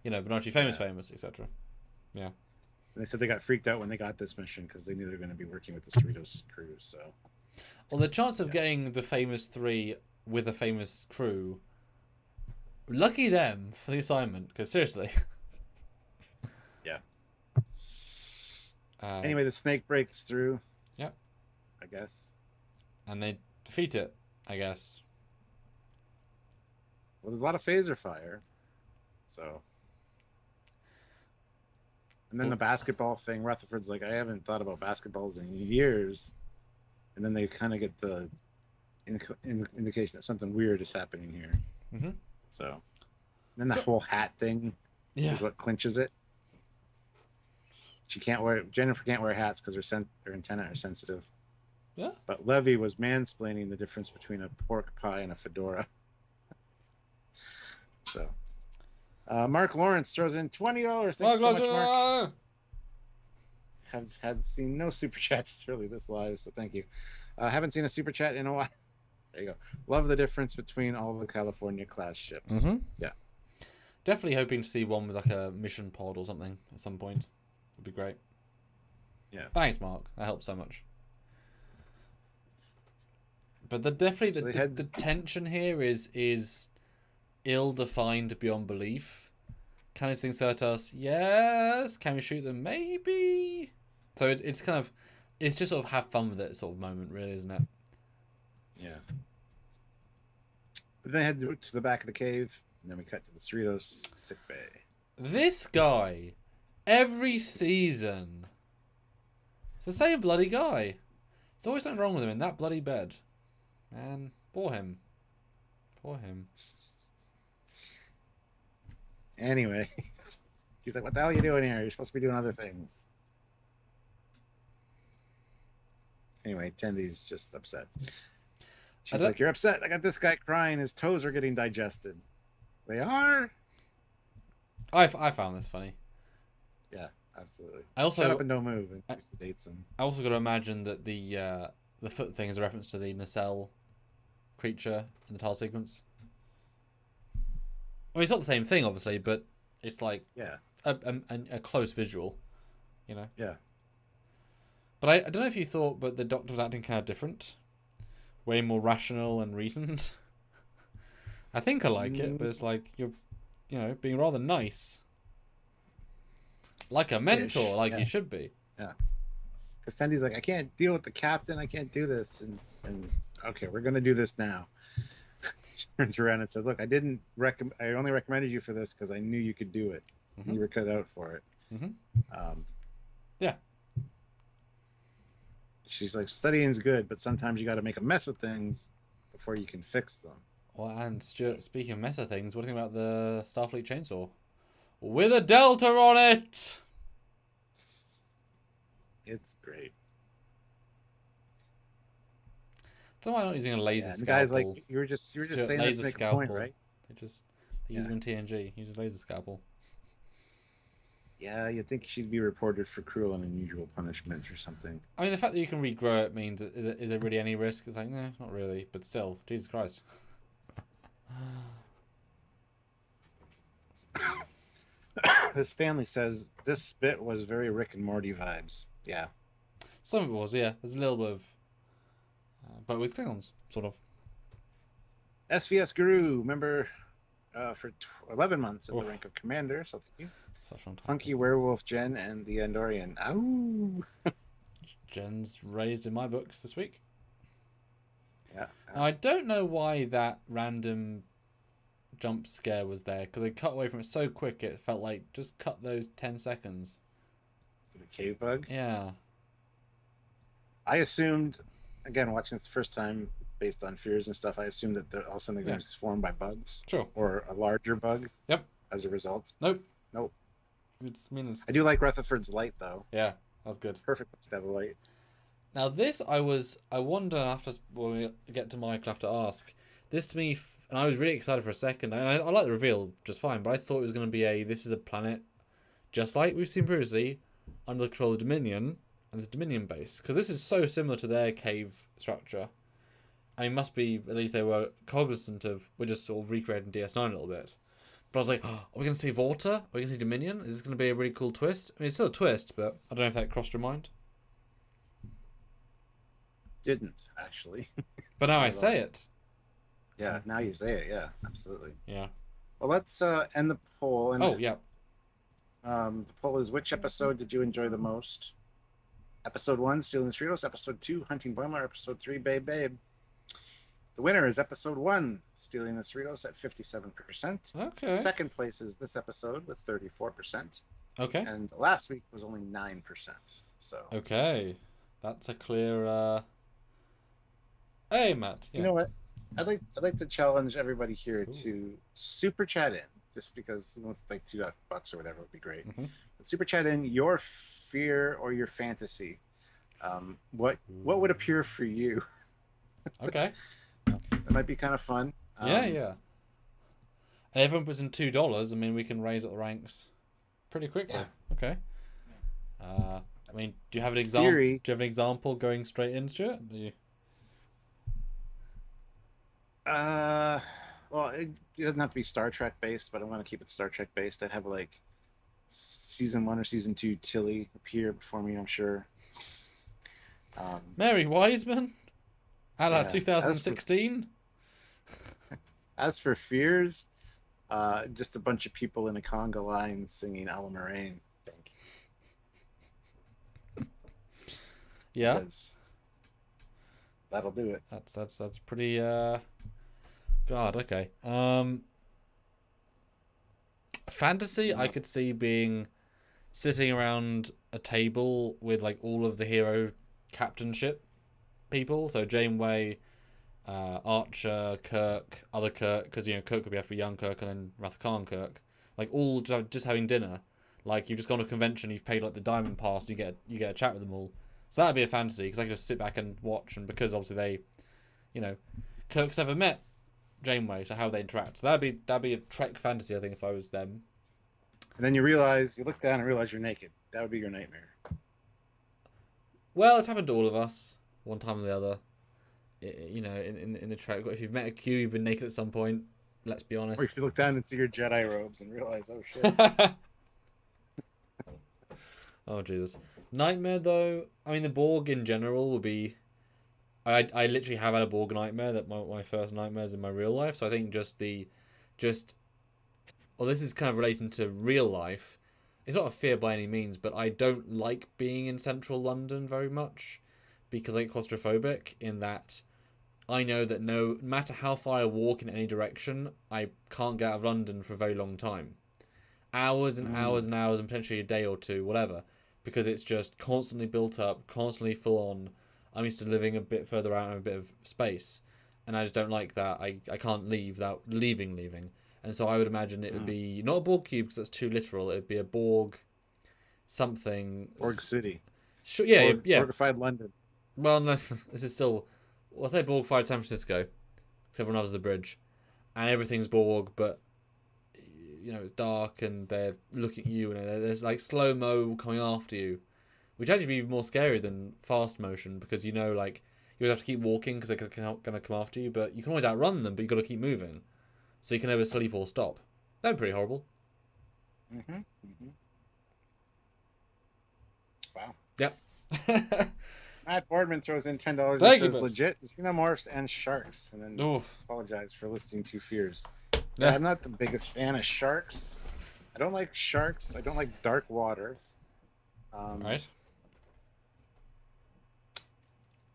Speaker 2: you know, but not actually famous, etc. Yeah.
Speaker 1: And they said they got freaked out when they got this mission because they knew they were going to be working with the Cerritos crew. So.
Speaker 2: Well, the chance of getting the famous 3 with a famous crew. Lucky them for the assignment, because seriously.
Speaker 1: Yeah. Anyway, the snake breaks through.
Speaker 2: Yep.
Speaker 1: I guess.
Speaker 2: And they defeat it, I guess.
Speaker 1: Well, there's a lot of phaser fire. So. And then the basketball thing, Rutherford's like, I haven't thought about basketballs in years. And then they kind of get the indication that something weird is happening here.
Speaker 2: Mm-hmm.
Speaker 1: So, then the whole hat thing is what clinches it. Jennifer can't wear hats because her antennae are sensitive.
Speaker 2: Yeah.
Speaker 1: But Levy was mansplaining the difference between a pork pie and a fedora. So, Mark Lawrence throws in $20. Thanks so much, Mark. Have had seen no super chats early this live, so thank you. Haven't seen a super chat in a while. There you go. Love the difference between all the California class ships.
Speaker 2: Mm-hmm.
Speaker 1: Yeah.
Speaker 2: Definitely hoping to see one with like a mission pod or something at some point. Would be great.
Speaker 1: Yeah.
Speaker 2: Thanks, Mark. That helps so much. But the tension here is ill-defined beyond belief. Can these things hurt us? Yes. Can we shoot them? Maybe. So it's kind of, it's just sort of have fun with it sort of moment, really, isn't it?
Speaker 1: Yeah. But then head to the back of the cave, and then we cut to the Cerritos sick bay.
Speaker 2: This guy, every season, it's the same bloody guy. There's always something wrong with him in that bloody bed. Man, poor him. Poor him.
Speaker 1: Anyway, she's like, what the hell are you doing here? You're supposed to be doing other things. Anyway, Tendy's just upset. She's like, you're upset. I got this guy crying. His toes are getting digested. They are?
Speaker 2: I found this funny.
Speaker 1: Yeah, absolutely.
Speaker 2: I also
Speaker 1: shut up and don't move and dates him.
Speaker 2: I also got to imagine that the foot thing is a reference to the nacelle creature in the tile sequence. I mean, it's not the same thing, obviously, but it's like a close visual, you know?
Speaker 1: Yeah.
Speaker 2: But I don't know if you thought, but the Doctor was acting kind of different. Way more rational and reasoned. I think I like it, but it's like you're, you know, being rather nice. Like a mentor, like you should be.
Speaker 1: Yeah. Because Tendy's like, I can't deal with the captain. I can't do this. And okay, we're going to do this now. She turns around and says, look, I only recommended you for this because I knew you could do it. Mm-hmm. You were cut out for it.
Speaker 2: Mm-hmm.
Speaker 1: Yeah. She's like, studying's good, but sometimes you got to make a mess of things before you can fix them.
Speaker 2: Well, and Stuart, speaking of mess of things, what do you think about the Starfleet chainsaw? with a delta on it.
Speaker 1: It's great.
Speaker 2: I don't know why I'm not using a laser
Speaker 1: And the
Speaker 2: scalpel.
Speaker 1: guy's like, you were just saying that to make a point, right?
Speaker 2: They use them in TNG. Use a laser scalpel.
Speaker 1: Yeah, you'd think she'd be reported for cruel and unusual punishment or something.
Speaker 2: I mean, the fact that you can regrow it means, is it really any risk? It's like, no, not really. But still, Jesus Christ.
Speaker 1: Stanley says, this bit was very Rick and Morty vibes. Yeah.
Speaker 2: Some of it was, yeah. There's a little bit of... but with Klingons, sort of.
Speaker 1: SVS Guru, member for 11 months at the rank of commander, so thank you. Hunky Werewolf Jen and the Andorian. Ow!
Speaker 2: Jen's raised in my books this week.
Speaker 1: Yeah.
Speaker 2: Now, I don't know why that random jump scare was there, because they cut away from it so quick it felt like just cut those 10 seconds.
Speaker 1: The cave bug?
Speaker 2: Yeah.
Speaker 1: I assumed, again, watching this the first time based on fears and stuff, I assumed that all of a sudden they're going to be swarmed by bugs.
Speaker 2: Sure.
Speaker 1: Or a larger bug.
Speaker 2: Yep.
Speaker 1: As a result.
Speaker 2: Nope.
Speaker 1: It's I do like Rutherford's light, though.
Speaker 2: Yeah, that's good.
Speaker 1: Perfect to have a light.
Speaker 2: Now this, I wonder after, when we get to Michael, I have to ask. This to me, and I was really excited for a second. I like the reveal just fine, but I thought it was going to be this is a planet just like we've seen previously, under the control of Dominion, and this Dominion base. Because this is so similar to their cave structure. I mean, must be, at least they were cognizant of, we're just sort of recreating DS9 a little bit. But I was like, oh, are we going to see Vorta? Are we going to see Dominion? Is this going to be a really cool twist? I mean, it's still a twist, but I don't know if that crossed your mind.
Speaker 1: Didn't, actually.
Speaker 2: But now I say it.
Speaker 1: Yeah, now you say it. Yeah, absolutely.
Speaker 2: Yeah.
Speaker 1: Well, let's end the poll. And,
Speaker 2: oh, yeah.
Speaker 1: The poll is, which episode did you enjoy the most? Episode 1, Stealing the Cerritos. Episode 2, Hunting Boimler. Episode 3, Babe Babe. The winner is episode 1, Stealing the Cerritos, at 57%.
Speaker 2: Okay.
Speaker 1: Second place is this episode with 34%.
Speaker 2: Okay.
Speaker 1: And last week was only 9%. So.
Speaker 2: Okay. That's a clear... Hey, Matt.
Speaker 1: Yeah. You know what? I'd like to challenge everybody here to super chat in, just because it's like $2 or whatever would be great.
Speaker 2: Mm-hmm.
Speaker 1: Super chat in your fear or your fantasy. What would appear for you?
Speaker 2: Okay.
Speaker 1: That might be kind of fun.
Speaker 2: Yeah. And everyone puts in $2. I mean, we can raise up the ranks pretty quickly. Yeah. Okay. I mean, do you have an example? Do you have an example going straight into it?
Speaker 1: Well, it doesn't have to be Star Trek based, but I want to keep it Star Trek based. I'd have like season 1 or season 2 Tilly appear before me, I'm sure.
Speaker 2: Mary Wiseman, a la 2016.
Speaker 1: As for fears, just a bunch of people in a conga line singing "Ala Moraine." I think.
Speaker 2: Yeah.
Speaker 1: Because that'll do it.
Speaker 2: That's pretty. God, okay. Fantasy, I could see being sitting around a table with like all of the hero captainship people. So Janeway, Archer, Kirk, other Kirk, because Kirk could have to be young Kirk and then Wrath Khan Kirk. Like all just having dinner. Like you've just gone to a convention, you've paid like the diamond pass, and you get a chat with them all. So that'd be a fantasy because I could just sit back and watch, and because obviously they, Kirk's never met Janeway, so how they interact. So that'd be a Trek fantasy, I think, if I was them.
Speaker 1: And then you look down and realize you're naked. That would be your nightmare.
Speaker 2: Well, it's happened to all of us, one time or the other. In the Trek, if you've met a Q, you've been naked at some point. Let's be honest.
Speaker 1: Or if you look down and see your Jedi robes and realize, oh shit.
Speaker 2: Oh Jesus. Nightmare though, I mean the Borg in general will be. I literally have had a Borg nightmare. That my first nightmares in my real life. So I think well, this is kind of relating to real life. It's not a fear by any means, but I don't like being in central London very much because I get claustrophobic in that I know that no matter how far I walk in any direction, I can't get out of London for a very long time. Hours and hours and hours and potentially a day or two, whatever. Because it's just constantly built up, constantly full on. I'm used to living a bit further out in a bit of space. And I just don't like that. I can't leave without leaving. And so I would imagine it would be not a Borg cube because that's too literal. It would be a Borg something.
Speaker 1: Borg City.
Speaker 2: Sure, yeah, yeah.
Speaker 1: Borgified London.
Speaker 2: Well, no, this is still. Well, I'll say Borg-fied San Francisco, because everyone loves the bridge, and everything's Borg, but it's dark and they're looking at you, and there's like slow mo coming after you, which actually be more scary than fast motion because like you have to keep walking because they're gonna come after you, but you can always outrun them, but you got to keep moving, so you can never sleep or stop. That'd be pretty horrible.
Speaker 1: Wow.
Speaker 2: Yep.
Speaker 1: Matt Boardman throws in $10 and says legit xenomorphs and sharks, and then apologize for listing two fears. Yeah, I'm not the biggest fan of sharks. I don't like sharks. I don't like dark water.
Speaker 2: Right.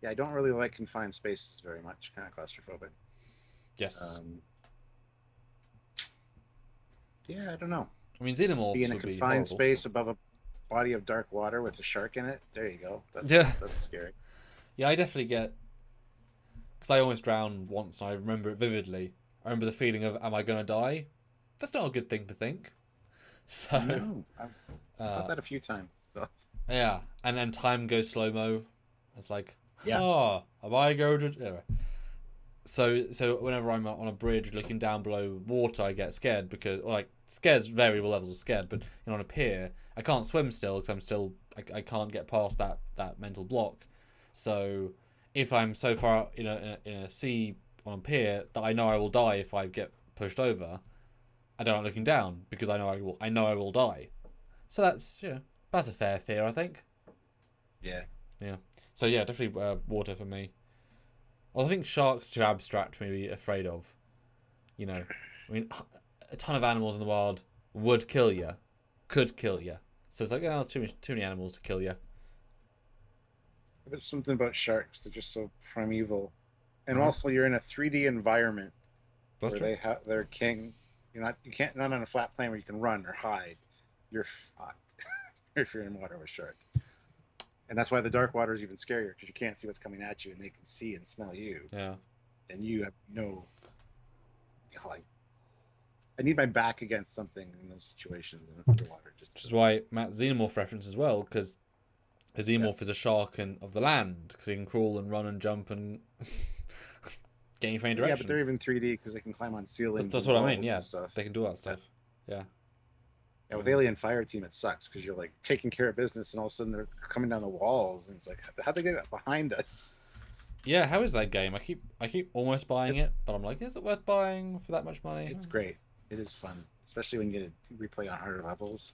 Speaker 1: Yeah, I don't really like confined spaces very much. Kind of claustrophobic.
Speaker 2: Yes.
Speaker 1: Yeah, I don't know.
Speaker 2: I mean, xenomorphs
Speaker 1: be in a
Speaker 2: would be
Speaker 1: confined
Speaker 2: horrible.
Speaker 1: space above a body of dark water with a shark in it. There you go. That's scary.
Speaker 2: Yeah, I definitely get, because I almost drowned once and I remember it vividly. I remember the feeling of, am I going to die? That's not a good thing to think. So
Speaker 1: no, I've thought that a few times. So.
Speaker 2: Yeah, and then time goes slow-mo. It's like,
Speaker 1: yeah.
Speaker 2: Am I going to... Anyway. So whenever I'm on a bridge looking down below water, I get scared because, scared's variable levels of scared, but on a pier, I can't swim still because I can't get past that mental block. So if I'm so far in a sea on a pier that I know I will die if I get pushed over, I don't like looking down because I know I will die. So that's a fair fear, I think.
Speaker 1: Yeah.
Speaker 2: Yeah. So yeah, definitely water for me. Well, I think sharks too abstract for me to be afraid of. I mean, a ton of animals in the wild would kill you, could kill you. So it's like, that's too many animals to kill you.
Speaker 1: There's something about sharks. They're just so primeval, and also you're in a 3D environment where they have their king. Not on a flat plane where you can run or hide. You're fucked if you're in water with a shark. And that's why the dark water is even scarier because you can't see what's coming at you, and they can see and smell you.
Speaker 2: Yeah.
Speaker 1: And you have no. I need my back against something in those situations in the water.
Speaker 2: Which is why Matt xenomorph reference as well, because a xenomorph is a shark of the land because he can crawl and run and jump and get in any direction.
Speaker 1: Yeah, but they're even 3D because they can climb on ceilings.
Speaker 2: That's what I mean. Yeah, they can do all that stuff. Yeah.
Speaker 1: Yeah, with Alien Fireteam, it sucks because you're taking care of business, and all of a sudden they're coming down the walls, and it's like, how'd they get behind us?
Speaker 2: Yeah, how is that game? I keep almost buying it, but I'm like, is it worth buying for that much money?
Speaker 1: It's great. It is fun, especially when you replay on harder levels.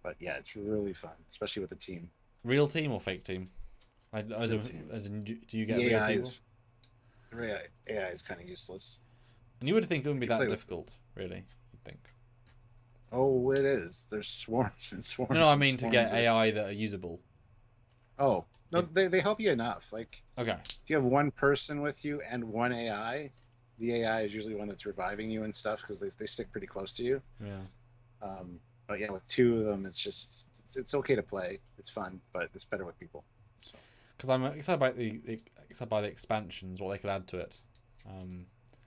Speaker 1: But yeah, it's really fun, especially with a team.
Speaker 2: Real team or fake team? As in, do you get real people?
Speaker 1: AI is kind of useless.
Speaker 2: And you would think it wouldn't be that difficult, really. You'd think.
Speaker 1: Oh, it is. There's swarms and swarms.
Speaker 2: No, I mean to get AI that are usable.
Speaker 1: Oh no, they help you enough. Okay,
Speaker 2: if
Speaker 1: you have one person with you and one AI, the AI is usually one that's reviving you and stuff because they stick pretty close to you.
Speaker 2: Yeah.
Speaker 1: But yeah, with two of them, it's okay to play. It's fun, but it's better with people. So.
Speaker 2: Because I'm excited by the expansions, what they could add to it.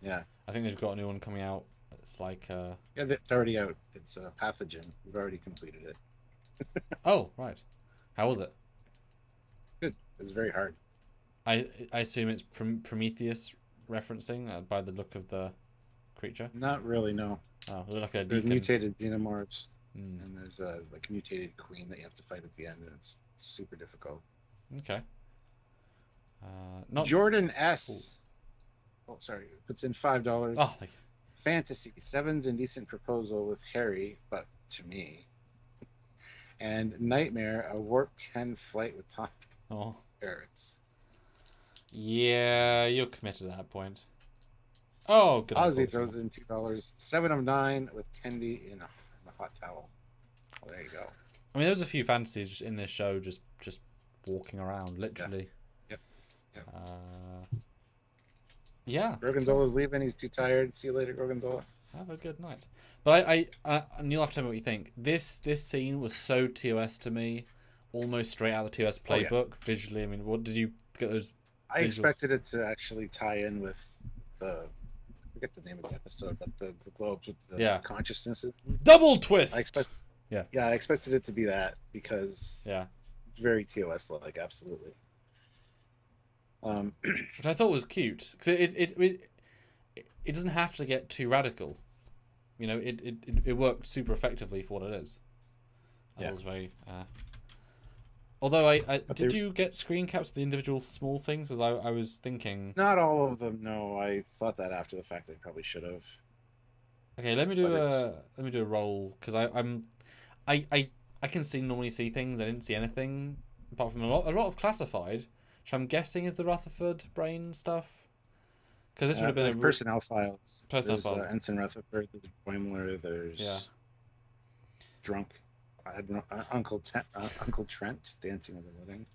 Speaker 1: Yeah.
Speaker 2: I think they've got a new one coming out. It's like
Speaker 1: yeah, it's already out. It's a pathogen. We've already completed it.
Speaker 2: Oh, right. How was it?
Speaker 1: Good. It was very hard.
Speaker 2: I assume it's Prometheus referencing by the look of the creature.
Speaker 1: Not really, no.
Speaker 2: Oh, like a
Speaker 1: there's mutated xenomorphs, and there's a mutated queen that you have to fight at the end, and it's super difficult.
Speaker 2: Okay. Not
Speaker 1: Jordan S. Oh, sorry. Puts in $5.
Speaker 2: Oh, thank you.
Speaker 1: Fantasy, Seven's Indecent Proposal with Harry, but to me. And Nightmare, a Warp 10 flight with Tom Paris.
Speaker 2: Yeah, you're committed at that point. Oh, good.
Speaker 1: Ozzy throws in $2. 7 of 9 with Tendi in a hot towel. Oh, there you go.
Speaker 2: I mean, there was a few fantasies just in this show, just walking around, literally.
Speaker 1: Yep.
Speaker 2: Yeah.
Speaker 1: Gorgonzola's leaving. He's too tired. See you later, Gorgonzola.
Speaker 2: Have a good night. But and you'll have to tell me what you think. This scene was so TOS to me, almost straight out of the TOS playbook visually. I mean, what did you get those?
Speaker 1: I expected it to actually tie in with the forget the name of the episode, but the globes with the
Speaker 2: Yeah.
Speaker 1: consciousness.
Speaker 2: Double
Speaker 1: I
Speaker 2: twist.
Speaker 1: expect,
Speaker 2: Yeah.
Speaker 1: yeah, I expected it to be that because
Speaker 2: Yeah.
Speaker 1: very TOS like, absolutely. Um,
Speaker 2: Which I thought was cute because it doesn't have to get too radical. You know, it worked super effectively for what it is.
Speaker 1: yeah,
Speaker 2: It was very. Although I
Speaker 1: but
Speaker 2: did
Speaker 1: they
Speaker 2: you get screen caps of the individual small things? As I was thinking.
Speaker 1: not all of them. No, I thought that after the fact. I probably should have,
Speaker 2: Okay, let me
Speaker 1: but
Speaker 2: do
Speaker 1: it's
Speaker 2: a roll because I I I can normally see things. I didn't see anything apart from a lot of classified, which I'm guessing is the Rutherford brain stuff. Because this would have been
Speaker 1: like personnel files.
Speaker 2: personal
Speaker 1: There's
Speaker 2: files.
Speaker 1: Ensign Rutherford, there's Boimler,
Speaker 2: Yeah.
Speaker 1: there's Drunk, Uncle Trent, Dancing with the Living.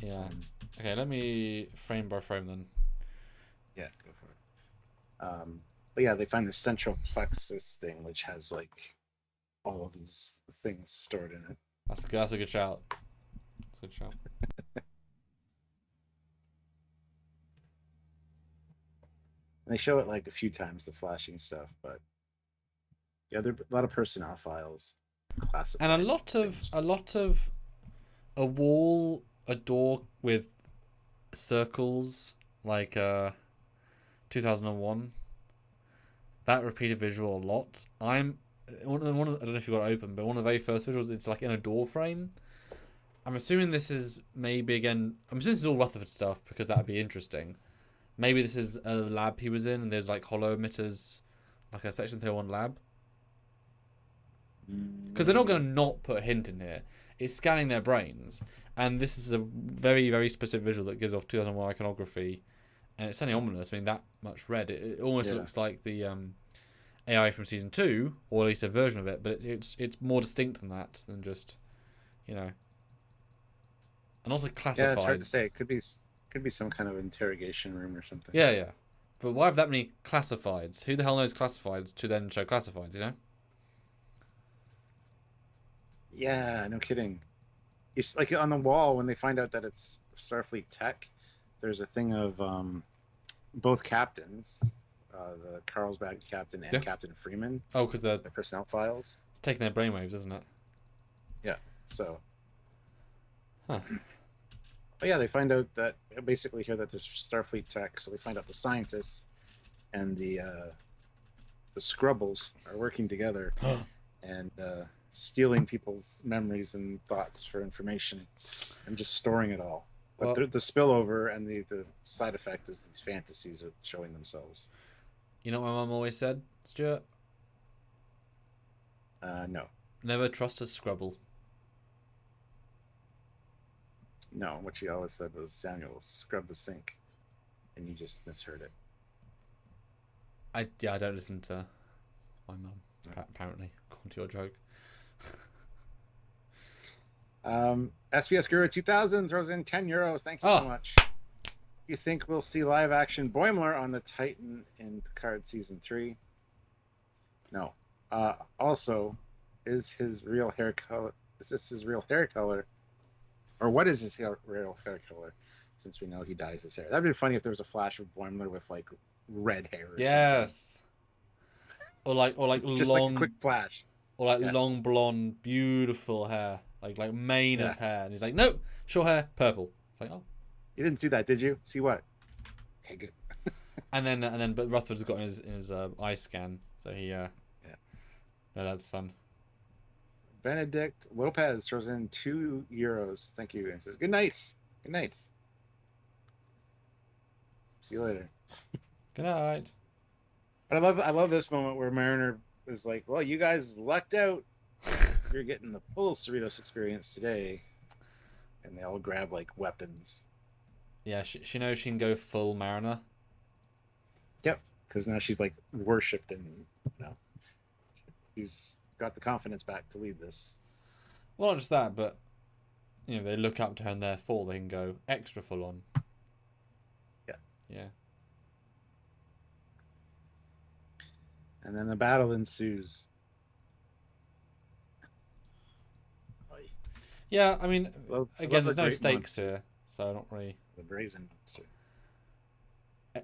Speaker 2: Yeah.
Speaker 1: Um,
Speaker 2: Okay, let me frame by frame then.
Speaker 1: yeah, go for it. But yeah, they find the central plexus thing, which has like all of these things stored in it.
Speaker 2: That's a good shout. That's a good shout.
Speaker 1: And they show it like a few times, the flashing stuff, but yeah, there are a lot of personnel files,
Speaker 2: And a
Speaker 1: classified
Speaker 2: lot of
Speaker 1: things.
Speaker 2: a wall, a door with circles like 2001. That repeated visual a lot. I'm one of I don't know if you got it open, but one of the very first visuals, it's like in a door frame. I'm assuming this is maybe again. I'm assuming this is all Rutherford stuff because that would be interesting. Maybe this is a lab he was in, and there's like hollow emitters, like a Section 301 lab. Because they're not going to not put a hint in here. It's scanning their brains, and this is a very very specific visual that gives off 2001 iconography, and it's only ominous. I mean, that much red. It almost
Speaker 1: Yeah.
Speaker 2: looks like the AI from season 2, or at least a version of it, but it's more distinct than that than just, you know, and also
Speaker 1: Yeah, it's hard to
Speaker 2: classified.
Speaker 1: say. It could be some kind of interrogation room or something.
Speaker 2: Yeah, yeah. But why have that many classifieds? Who the hell knows classifieds to then show classifieds? You know?
Speaker 1: Yeah, no kidding. It's like on the wall when they find out that it's Starfleet tech. There's a thing of both captains, the Carlsbad captain and
Speaker 2: Yeah.
Speaker 1: Captain Freeman,
Speaker 2: Oh, because they're
Speaker 1: the personnel files.
Speaker 2: it's taking their brainwaves, isn't it?
Speaker 1: Yeah. So,
Speaker 2: Huh.
Speaker 1: but yeah, they find out that basically here that there's Starfleet tech. So they find out the scientists and the Scrubbles are working together and stealing people's memories and thoughts for information and just storing it all. But
Speaker 2: Well,
Speaker 1: the spillover and the side effect is these fantasies of showing themselves.
Speaker 2: you know what my mum always said, Stuart?
Speaker 1: No,
Speaker 2: Never trust a scrubble.
Speaker 1: no. What she always said was, Samuel, scrub the sink, and you just misheard it.
Speaker 2: I don't listen to my mum. Apparently, according to your joke.
Speaker 1: SBS Guru 2000 throws in €10. Thank you so much. You think we'll see live action Boimler on the Titan in Picard season 3? No. Also, is his real hair color? Is this his real hair color? Or what is his real hair color? Since we know he dyes his hair, that'd be funny if there was a flash of Boimler with like red hair. Or
Speaker 2: Yes. Or like
Speaker 1: just
Speaker 2: long,
Speaker 1: like a quick flash.
Speaker 2: or like
Speaker 1: Yeah.
Speaker 2: long blonde, beautiful hair, like mane of
Speaker 1: Yeah.
Speaker 2: hair, and he's like, nope, short hair, purple. It's like, oh.
Speaker 1: You didn't see that, did you? See what? Okay, good.
Speaker 2: And then, but Rutherford's got in his eye scan, so he
Speaker 1: Yeah.
Speaker 2: No, that's fun.
Speaker 1: Benedict Lopez throws in €2. Thank you, and says good night. Good night. See you later.
Speaker 2: Good night.
Speaker 1: But I love this moment where Mariner is like, "Well, you guys lucked out. You're getting the full Cerritos experience today," and they all grab like weapons.
Speaker 2: Yeah, she knows she can go full Mariner.
Speaker 1: Yep, because now she's like worshipped, and she's got the confidence back to lead this.
Speaker 2: Well, not just that, but they look up to her, and therefore they can go extra full on.
Speaker 1: Yeah.
Speaker 2: Yeah.
Speaker 1: And then the battle ensues.
Speaker 2: Yeah, I mean,
Speaker 1: I love
Speaker 2: again,
Speaker 1: the
Speaker 2: there's no
Speaker 1: great
Speaker 2: stakes
Speaker 1: monster.
Speaker 2: here, so I don't really.
Speaker 1: The brazen monster.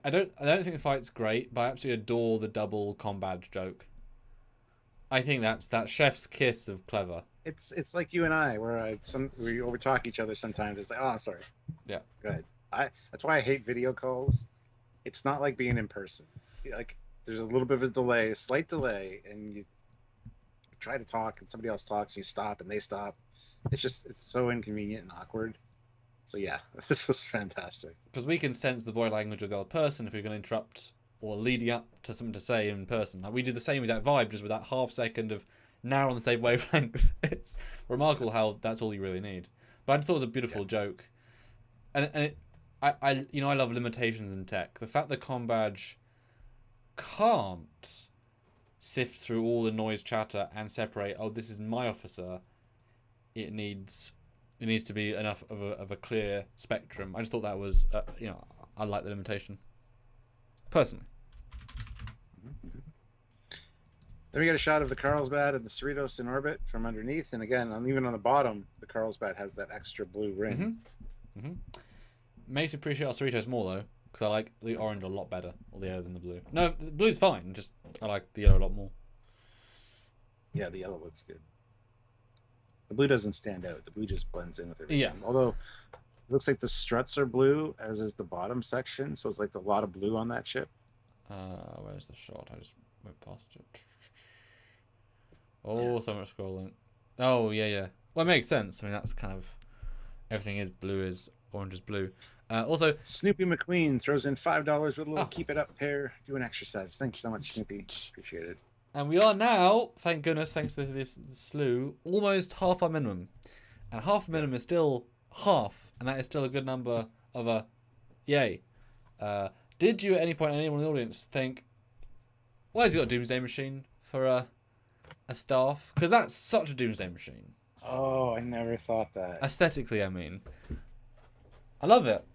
Speaker 2: I don't think the fight's great, but I absolutely adore the double combat joke. I think that's chef's kiss of clever.
Speaker 1: It's like you and I, where we overtalk each other sometimes. It's like, oh, sorry.
Speaker 2: Yeah.
Speaker 1: Go ahead. That's why I hate video calls. It's not like being in person. Like there's a little bit of a delay, a slight delay, and you try to talk, and somebody else talks, you stop, and they stop. It's so inconvenient and awkward. So yeah, this was fantastic.
Speaker 2: Because we can sense the body language of the other person if we're going to interrupt or leading up to something to say in person. Like we do the same exact vibe, just with that half second of now on the same wavelength. It's remarkable how that's all you really need. But I just thought it was a beautiful joke, and I love limitations in tech. The fact that Combadge can't sift through all the noise chatter and separate. Oh, this is my officer. It needs to be enough of a clear spectrum. I just thought that was I like the limitation personally.
Speaker 1: Then we get a shot of the Carlsbad and the Cerritos in orbit from underneath, and again, even on the bottom, the Carlsbad has that extra blue ring.
Speaker 2: Makes me appreciate our Cerritos more though, because I like the orange a lot better, or the yellow than the blue. No, the blue's fine. Just I like the yellow a lot more.
Speaker 1: Yeah, the yellow looks good. The blue doesn't stand out. The blue just blends in with everything.
Speaker 2: Yeah.
Speaker 1: Although it looks like the struts are blue, as is the bottom section, so it's like a lot of blue on that ship.
Speaker 2: Where's the shot? I just went past it. Oh, so much scrolling. Oh, yeah. Well, it makes sense. I mean, that's kind of everything is blue is orange is blue. Also,
Speaker 1: Snoopy McQueen throws in $5 with a little keep it up pair. Do an exercise. Thanks so much, Snoopy. Appreciate it.
Speaker 2: And we are now, thank goodness, thanks to this slew, almost half our minimum. And half a minimum is still half, and that is still a good number of a yay. Did you at any point, anyone in the audience, think, why has he got a Doomsday Machine for a staff? Because that's such a Doomsday Machine.
Speaker 1: Oh, I never thought that.
Speaker 2: Aesthetically, I mean. I love it.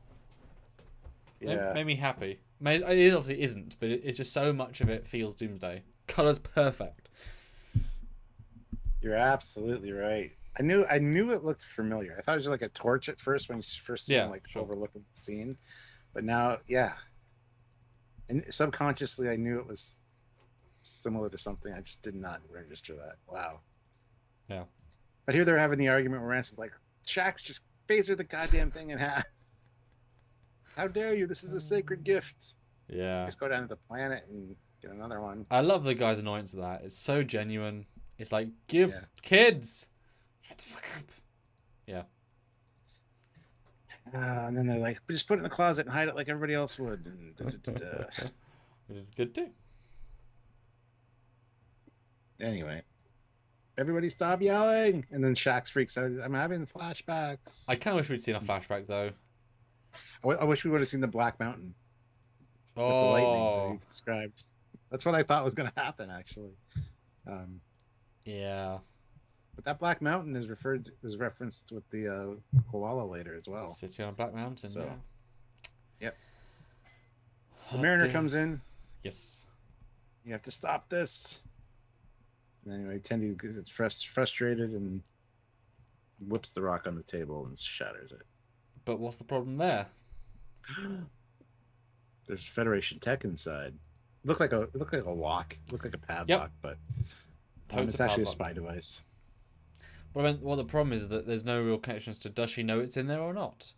Speaker 1: Yeah.
Speaker 2: Made me happy. It obviously isn't, but it's just so much of it feels Doomsday. Colour's perfect.
Speaker 1: You're absolutely right. I knew it looked familiar. I thought it was like a torch at first when you first overlooked the scene, but now, yeah. And subconsciously, I knew it was similar to something. I just did not register that. Wow.
Speaker 2: Yeah.
Speaker 1: But here they're having the argument where Ransom's like, Shax, just phaser the goddamn thing in half. How dare you? This is a sacred gift.
Speaker 2: Yeah.
Speaker 1: Just go down to the planet and get another one.
Speaker 2: I love the guy's annoyance of that. It's so genuine. It's like, give kids. Shut the fuck up. Yeah.
Speaker 1: And then they're like, just put it in the closet and hide it like everybody else would.
Speaker 2: Which is good too.
Speaker 1: Anyway. Everybody stop yelling. And then Shax freaks out. I'm having flashbacks.
Speaker 2: I kind of wish we'd seen a flashback though.
Speaker 1: I wish we would have seen the Black Mountain. With the lightning that you described. That's what I thought was going to happen, actually.
Speaker 2: Yeah.
Speaker 1: But that Black Mountain is referenced with the koala later as well.
Speaker 2: City on a Black Mountain,
Speaker 1: so,
Speaker 2: yeah.
Speaker 1: Yep. The Mariner comes in.
Speaker 2: Yes.
Speaker 1: You have to stop this. And anyway, Tendi gets frustrated and whips the rock on the table and shatters it.
Speaker 2: But what's the problem there?
Speaker 1: There's Federation tech inside. Looked like a lock. Looked like a padlock, but it's actually a spy device.
Speaker 2: But the problem is that there's no real connection as to does she know it's in there or not.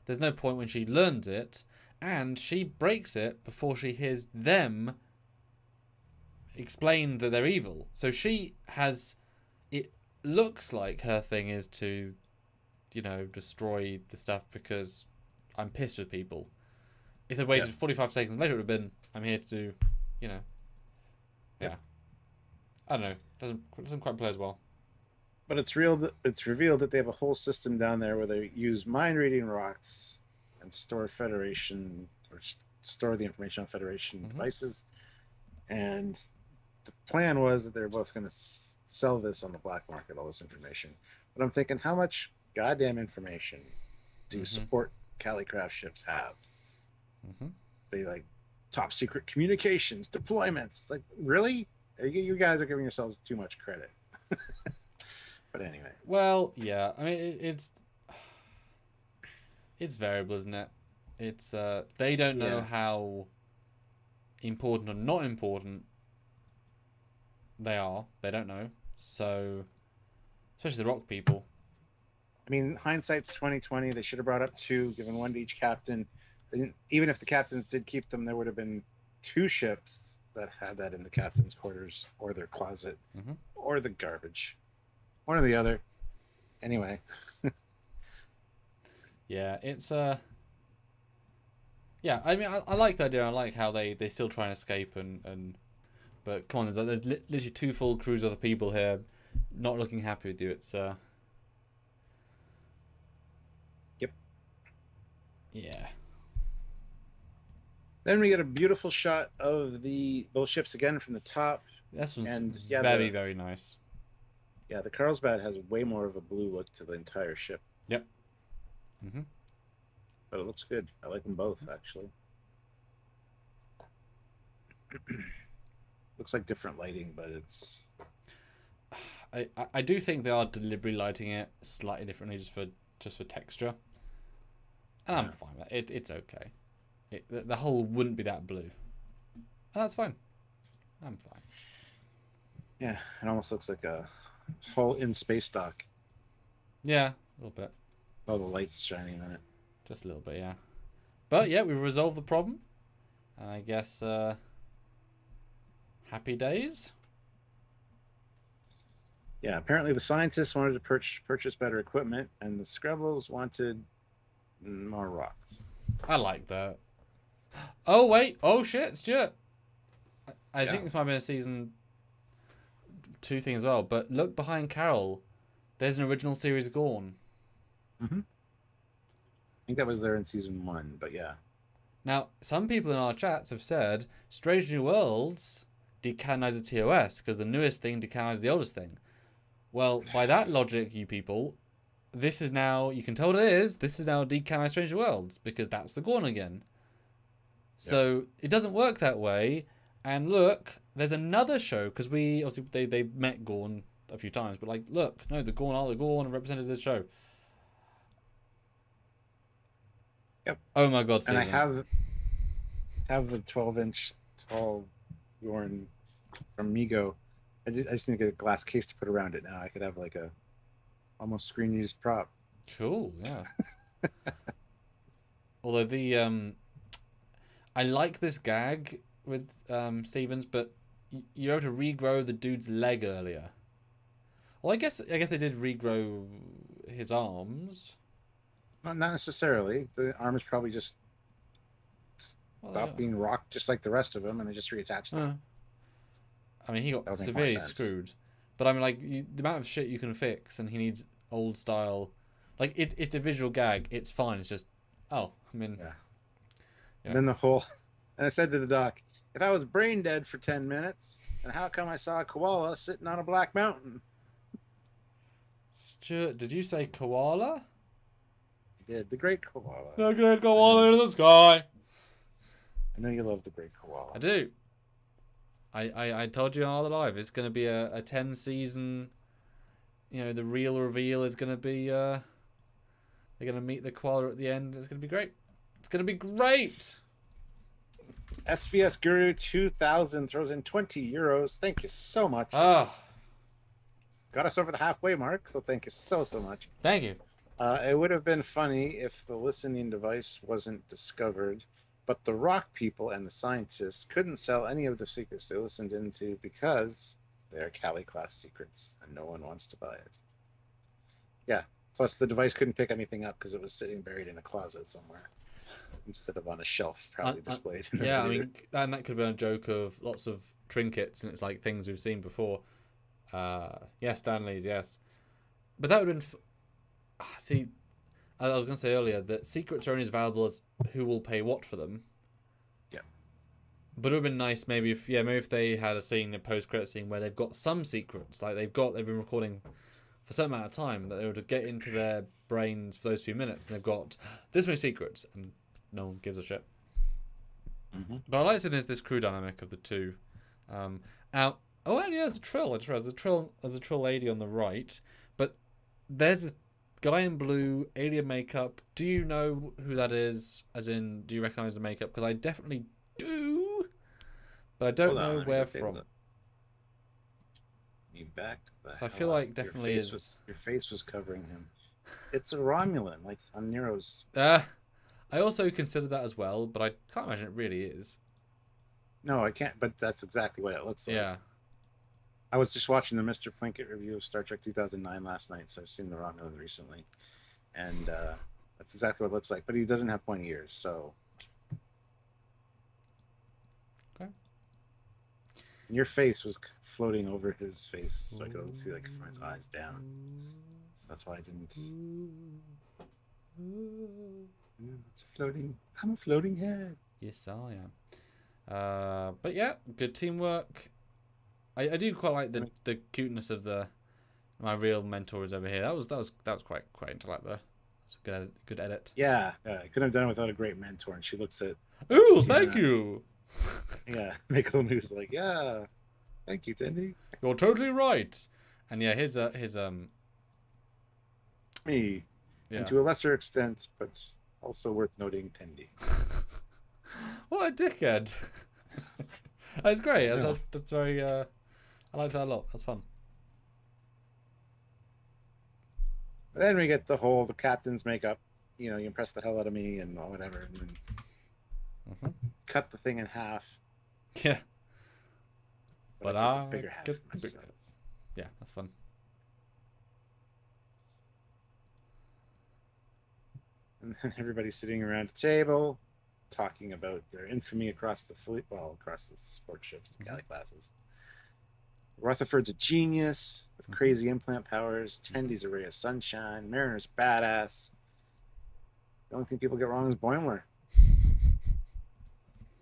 Speaker 2: There's no point when she learns it, and she breaks it before she hears them explain that they're evil. So she has. It looks like her thing is to, destroy the stuff because I'm pissed with people. If they waited 45 seconds later, it would have been, I'm here to do, yeah. I don't know. Doesn't quite play as well.
Speaker 1: But it's revealed that they have a whole system down there where they use mind-reading rocks and store Federation, or store the information on Federation devices. And the plan was that they're both going to sell this on the black market, all this information. But I'm thinking, how much goddamn information do support Calicraft ships have? They like top secret communications, deployments. It's like, really? You guys are giving yourselves too much credit. But anyway.
Speaker 2: Well, yeah. I mean, it's variable, isn't it? It's they don't know
Speaker 1: Yeah.
Speaker 2: how important or not important they are. They don't know. So, especially the rock people.
Speaker 1: I mean, hindsight's 2020. They should have brought up two, given one to each captain. They didn't, even if the captains did keep them, there would have been two ships that had that in the captain's quarters or their closet
Speaker 2: Mm-hmm.
Speaker 1: or the garbage, one or the other. Anyway,
Speaker 2: Yeah, it's yeah. I mean, I like the idea. I like how they still try and escape and but come on, there's literally two full crews of other people here, not looking happy with you. It's
Speaker 1: yep.
Speaker 2: yeah.
Speaker 1: Then we get a beautiful shot of the both ships again from the top,
Speaker 2: This one's
Speaker 1: and yeah,
Speaker 2: very nice.
Speaker 1: the Carlsbad has way more of a blue look to the entire ship,
Speaker 2: Yep. Mm-hmm.
Speaker 1: but it looks good. I like them both actually. Looks like different lighting, but it's
Speaker 2: I do think they are deliberately lighting it slightly differently just for texture, and I'm fine with that. It's okay. The whole wouldn't be that blue, and that's fine. I'm fine.
Speaker 1: yeah, it almost looks like a full in space dock.
Speaker 2: Yeah, a little bit,
Speaker 1: All the lights shining on it.
Speaker 2: just a little bit, yeah. But yeah, we resolved the problem, and I guess happy days.
Speaker 1: Yeah, apparently the scientists wanted to purchase better equipment, and the Scrabbles wanted more rocks.
Speaker 2: I like that. Oh wait, oh shit, Stuart. I think this might have been a season 2 thing as well. But look behind Carol. There's an original series Gorn.
Speaker 1: Mm-hmm. I think that was there in season 1, but yeah.
Speaker 2: Now, some people in our chats have said Strange New Worlds decanonized the TOS because the newest thing decanonized the oldest thing. Well, by that logic, you people, this is now, you can tell what it is, this is now decanonized Strange New Worlds because that's the Gorn again. So it doesn't work that way. And look, there's another show because we obviously they met Gorn a few times, but like, look, no, the Gorn are the Gorn represented this show.
Speaker 1: Yep.
Speaker 2: Oh my God,
Speaker 1: And
Speaker 2: Stevens.
Speaker 1: I have the 12-inch tall Yorn from Migo. I just need to get a glass case to put around it now. I could have like a almost screen used prop.
Speaker 2: Cool, yeah. Although the I like this gag with Stevens, but you're able to regrow the dude's leg earlier. Well, I guess they did regrow his arms.
Speaker 1: Not necessarily. The arm is probably just stopped being rocked just like the rest of them, and they just reattached them.
Speaker 2: I mean, he
Speaker 1: That
Speaker 2: got
Speaker 1: would make more
Speaker 2: severely
Speaker 1: sense.
Speaker 2: screwed. But I mean, like, the amount of shit you can fix, and he needs old style. Like, it's a visual gag. It's fine. It's just, oh, I mean,
Speaker 1: Yeah.
Speaker 2: Yeah.
Speaker 1: And then the whole, and I said to the doc, if I was brain dead for 10 minutes, then how come I saw a koala sitting on a black mountain?
Speaker 2: Stuart, did you say koala?
Speaker 1: I did. The great koala.
Speaker 2: The great koala in the sky.
Speaker 1: I know you love the great koala.
Speaker 2: I do. I told you all the live. It's going to be a 10 season. You know, the real reveal is going to be. They're going to meet the koala at the end. It's going to be great. It's going to be great.
Speaker 1: SVS Guru 2000 throws in 20 euros. Thank you so much.
Speaker 2: Ah,
Speaker 1: Got us over the halfway mark, so thank you so much.
Speaker 2: thank you.
Speaker 1: It would have been funny if the listening device wasn't discovered, but the rock people and the scientists couldn't sell any of the secrets they listened into because they're Cali class secrets and no one wants to buy it. Yeah, plus the device couldn't pick anything up because it was sitting buried in a closet somewhere instead of on a shelf, probably displayed. In the
Speaker 2: Yeah, I
Speaker 1: theater.
Speaker 2: mean, and that could have been a joke of lots of trinkets, and it's like things we've seen before. Yes, Stanley's, yes. But that would have been. See, I was going to say earlier that secrets are only as valuable as who will pay what for them.
Speaker 1: Yeah.
Speaker 2: But it would have been nice maybe if they had a scene, a post-credit scene where they've got some secrets, like they've been recording for a certain amount of time, that they were to get into their brains for those few minutes, and they've got this many secrets, and no one gives a shit.
Speaker 1: Mm-hmm.
Speaker 2: But I like seeing this crew dynamic of the two. Now, oh, and yeah, there's a Trill. I just realized there's a Trill lady on the right, but there's this guy in blue, alien makeup. Do you know who that is? As in, do you recognize the makeup? Because I definitely do, but I don't
Speaker 1: Hold on,
Speaker 2: know
Speaker 1: let me go
Speaker 2: where
Speaker 1: take a
Speaker 2: from.
Speaker 1: look. You back the
Speaker 2: I
Speaker 1: hell
Speaker 2: feel
Speaker 1: up.
Speaker 2: like definitely is.
Speaker 1: Your face was covering him. It's a Romulan, like on Nero's.
Speaker 2: I also consider that as well, but I can't imagine it really is.
Speaker 1: No, I can't. But that's exactly what it looks like.
Speaker 2: Yeah.
Speaker 1: I was just watching the Mr. Plinkett review of Star Trek 2009 last night, so I've seen the Romulan recently, and that's exactly what it looks like. But he doesn't have pointy ears, so.
Speaker 2: Okay.
Speaker 1: And your face was floating over his face, so I could see like from his eyes down. So that's why I didn't. It's a floating. I'm a floating head.
Speaker 2: Yes, I am. But yeah, good teamwork. I do quite like the cuteness of my real mentor is over here. That was quite into like the. It's a good edit.
Speaker 1: Yeah, I couldn't have done it without a great mentor. And she looks at.
Speaker 2: Ooh, thank you.
Speaker 1: Yeah, Nicola like, yeah, thank you, Tendy.
Speaker 2: You're totally right. And yeah, his
Speaker 1: me,
Speaker 2: yeah.
Speaker 1: and to a lesser extent, but also worth noting, Tendy.
Speaker 2: What a dickhead! That's great. That's very. I like that a lot. That's fun.
Speaker 1: Then we get the captain's makeup. You know, you impress the hell out of me and whatever, and then cut the thing in half.
Speaker 2: Yeah.
Speaker 1: But I bigger half myself.
Speaker 2: Yeah, that's fun.
Speaker 1: And then everybody's sitting around a table, talking about their infamy across the fleet, across the sports ships, the galley classes. Rutherford's a genius with crazy implant powers. Tendy's a ray of sunshine. Mariner's badass. The only thing people get wrong is Boimler.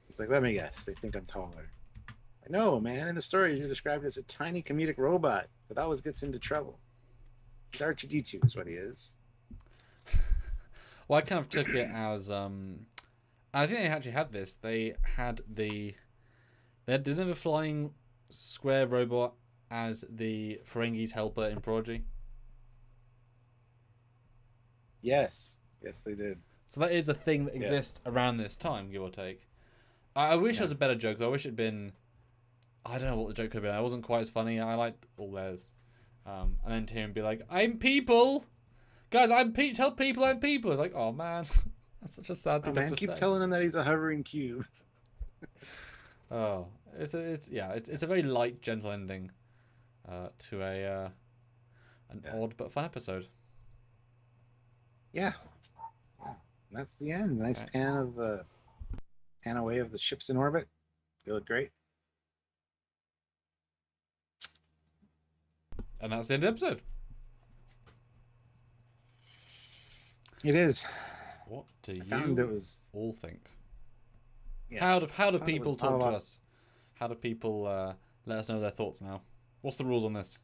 Speaker 1: It's like, let me guess, they think I'm taller. I know, man. In the story, you're described as a tiny comedic robot that always gets into trouble. He's R2-D2 is what he is.
Speaker 2: Well, I kind of took it as I think they actually had this. They had the flying square robot as the Ferengi's helper in Prodigy.
Speaker 1: Yes, they did.
Speaker 2: So that is a thing that exists around this time, give or take. I wish there was a better joke, though. I wish it'd been. I don't know what the joke could have been. It wasn't quite as funny. I liked all theirs. And then to him be like, "I'm people, guys. Tell people I'm people." It's like, oh man, that's such a sad thing to say.
Speaker 1: Keep telling him that he's a hovering cube.
Speaker 2: Oh, it's a very light, gentle ending to an odd but fun episode.
Speaker 1: Yeah. That's the end. Nice pan away of the ships in orbit. They look great.
Speaker 2: And that's the end of the episode.
Speaker 1: It is.
Speaker 2: What do you all think?
Speaker 1: Yeah,
Speaker 2: how do people talk to us? How do people let us know their thoughts now? What's the rules on this?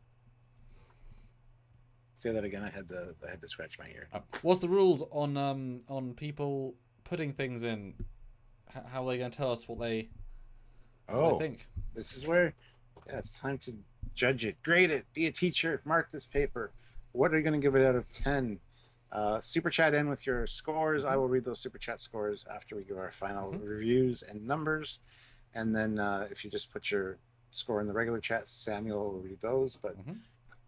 Speaker 1: Say that again. I had to scratch my ear.
Speaker 2: What's the rules on people putting things in? How are they going to tell us what they think?
Speaker 1: This is where it's time to judge it, grade it, be a teacher, mark this paper. What are you going to give it out of 10? Super chat in with your scores. I will read those super chat scores after we give our final reviews and numbers. And then if you just put your score in the regular chat, Samuel will read those. But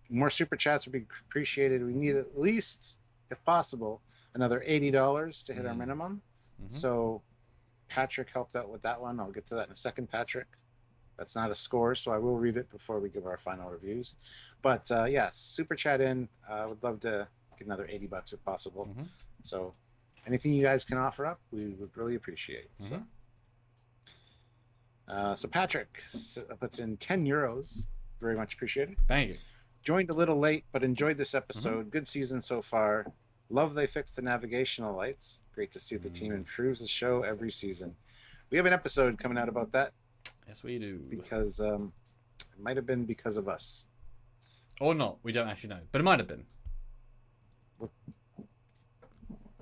Speaker 1: more super chats would be appreciated. We need at least, if possible, another $80 to hit our minimum. So Patrick helped out with that one. I'll get to that in a second, Patrick. That's not a score, so I will read it before we give our final reviews. But super chat in. I would love to get another $80 if possible. So anything you guys can offer up, we would really appreciate. So Patrick puts in €10. Very much appreciated.
Speaker 2: Thank you.
Speaker 1: Joined a little late, but enjoyed this episode. Good season so far. Love they fixed the navigational lights. Great to see the team improves the show every season. We have an episode coming out about that.
Speaker 2: Yes, we do.
Speaker 1: Because it might have been because of us.
Speaker 2: Or not. We don't actually know. But it might have been.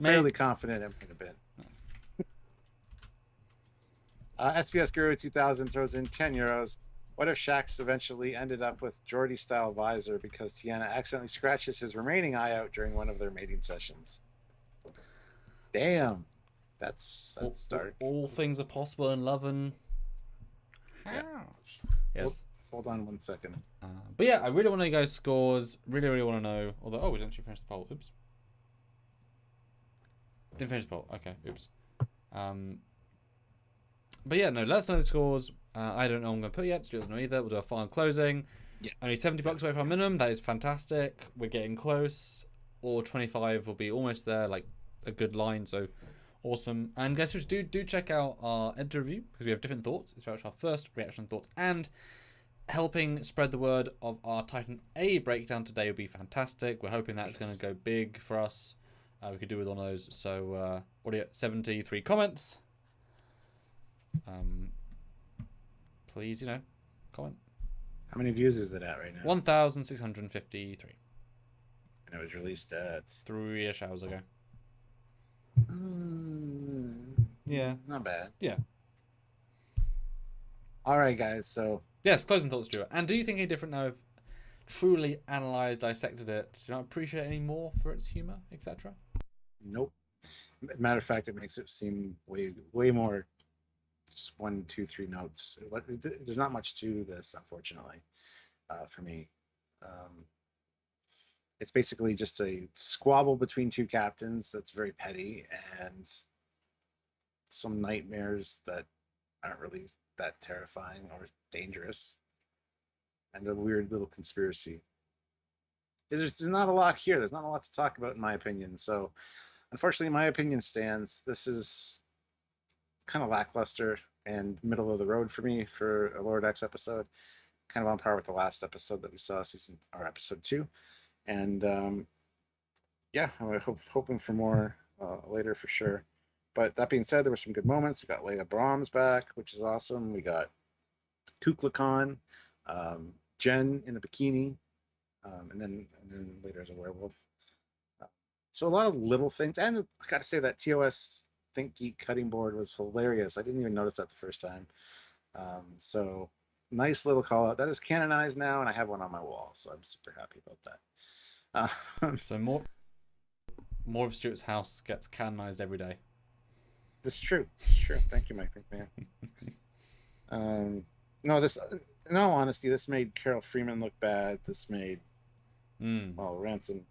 Speaker 1: Fairly confident it might have been. SBS Guru 2000 throws in €10. What if Shax eventually ended up with Geordie-style visor because Tiana accidentally scratches his remaining eye out during one of their mating sessions? Damn, that's dark.
Speaker 2: All things are possible in love and
Speaker 1: Yeah.
Speaker 2: yes.
Speaker 1: Hold on 1 second.
Speaker 2: But yeah, I really want to know you guys' scores. Really want to know. Although, we didn't actually finish the poll. Oops. Didn't finish the poll. Okay, oops. But yeah, no, let us know the scores. I don't know what I'm going to put yet. Stuart doesn't know either. We'll do a final closing.
Speaker 1: Yeah.
Speaker 2: Only $70 away from our minimum. That is fantastic. We're getting close. Or 25 will be almost there, like a good line. So awesome. And guys, do check out our editor review because we have different thoughts. It's very much our first reaction thoughts, and helping spread the word of our Titan A breakdown today would be fantastic. We're hoping that's going to go big for us. We could do with one of those. So already at 73 comments. Please, comment.
Speaker 1: How many views is it at right now?
Speaker 2: 1,653.
Speaker 1: And it was released at
Speaker 2: 3-ish hours ago.
Speaker 1: Yeah, not bad.
Speaker 2: Yeah.
Speaker 1: All right, guys. So
Speaker 2: yes, closing thoughts, Stuart. And do you think any different now? I've truly analysed, dissected it. Do you not appreciate it any more for its humour, etc.?
Speaker 1: Nope. Matter of fact, it makes it seem way more. Just 1, 2, 3 notes. There's not much to this, unfortunately, for me. It's basically just a squabble between two captains that's very petty, and some nightmares that aren't really that terrifying or dangerous, and a weird little conspiracy. There's not a lot here. There's not a lot to talk about, in my opinion. So, unfortunately, my opinion stands. This is kind of lackluster and middle of the road for me for a Lower Decks episode. Kind of on par with the last episode that we saw, episode 2. And yeah, I'm hoping for more later for sure. But that being said, there were some good moments. We got Leia Brahms back, which is awesome. We got Kukulkan, Jen in a bikini, and then later as a werewolf. So a lot of little things. And I got to say that TOS Think Geek cutting board was hilarious. I didn't even notice that the first time. So nice little call out. That is canonized now, and I have one on my wall, so I'm super happy about that.
Speaker 2: So more of Stuart's house gets canonized every day.
Speaker 1: This is true. It's true. Thank you, Mike McMahon. No, this. In all honesty, this made Carol Freeman look bad. This made Ransom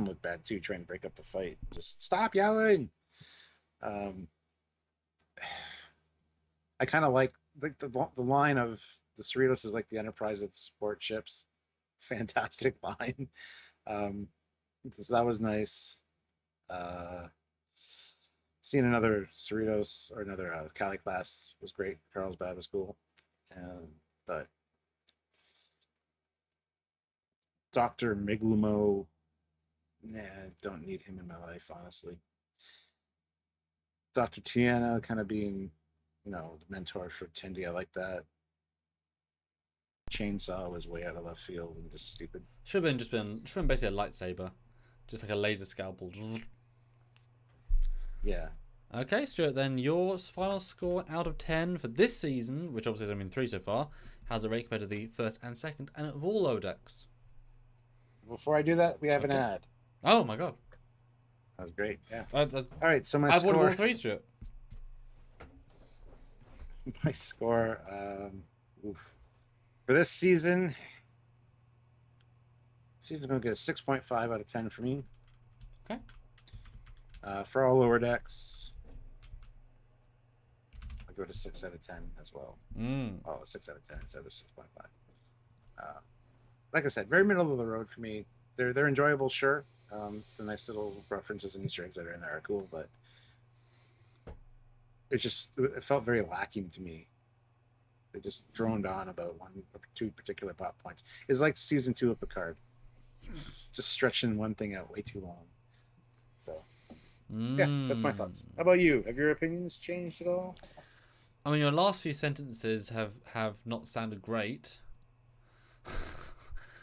Speaker 1: look bad too, trying to break up the fight. Just stop yelling. I kind of like the line of the Cerritos is like the Enterprise of sport ships. Fantastic line. So that was nice. Seeing another Cerritos or another Cali class was great. Carlsbad was cool. But Dr. Miglumo, don't need him in my life, honestly. Dr. Tiana kind of being, the mentor for Tindy. I like that. Chainsaw was way out of left field and just stupid.
Speaker 2: Should have been basically a lightsaber, just like a laser scalpel.
Speaker 1: Yeah.
Speaker 2: Okay, Stuart. Then your final score out of 10 for this season, which obviously has been 3 so far, how's it rate compared to the first and second, and of all Lower Decks?
Speaker 1: Before I do that, we have an ad.
Speaker 2: Oh my god.
Speaker 1: That was great. Yeah. All right. So
Speaker 2: I've won all 3, Stuart.
Speaker 1: My score for this season. Season's going to get a 6.5 out of 10 for me.
Speaker 2: Okay.
Speaker 1: For all Lower Decks, I'll go to 6 out of 10 as well. 6 out of 10 instead of 6.5. Like I said, very middle of the road for me. They're enjoyable, sure. The nice little references and Easter eggs that are in there are cool, but it felt very lacking to me. They just droned on about 1 or 2 particular plot points. It's like season 2 of Picard, just stretching one thing out way too long. So, yeah, that's my thoughts. How about you? Have your opinions changed at all?
Speaker 2: I mean, your last few sentences have not sounded great.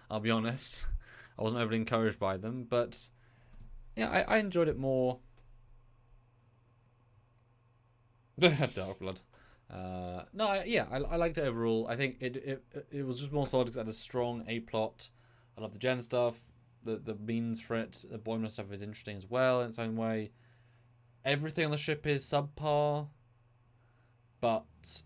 Speaker 2: I'll be honest. I wasn't overly encouraged by them, but yeah, I enjoyed it more. Dark Blood. I liked it overall. I think it was just more solid because it had a strong A plot. I love the Gen stuff. The means for it. The Boimler stuff is interesting as well in its own way. Everything on the ship is subpar, but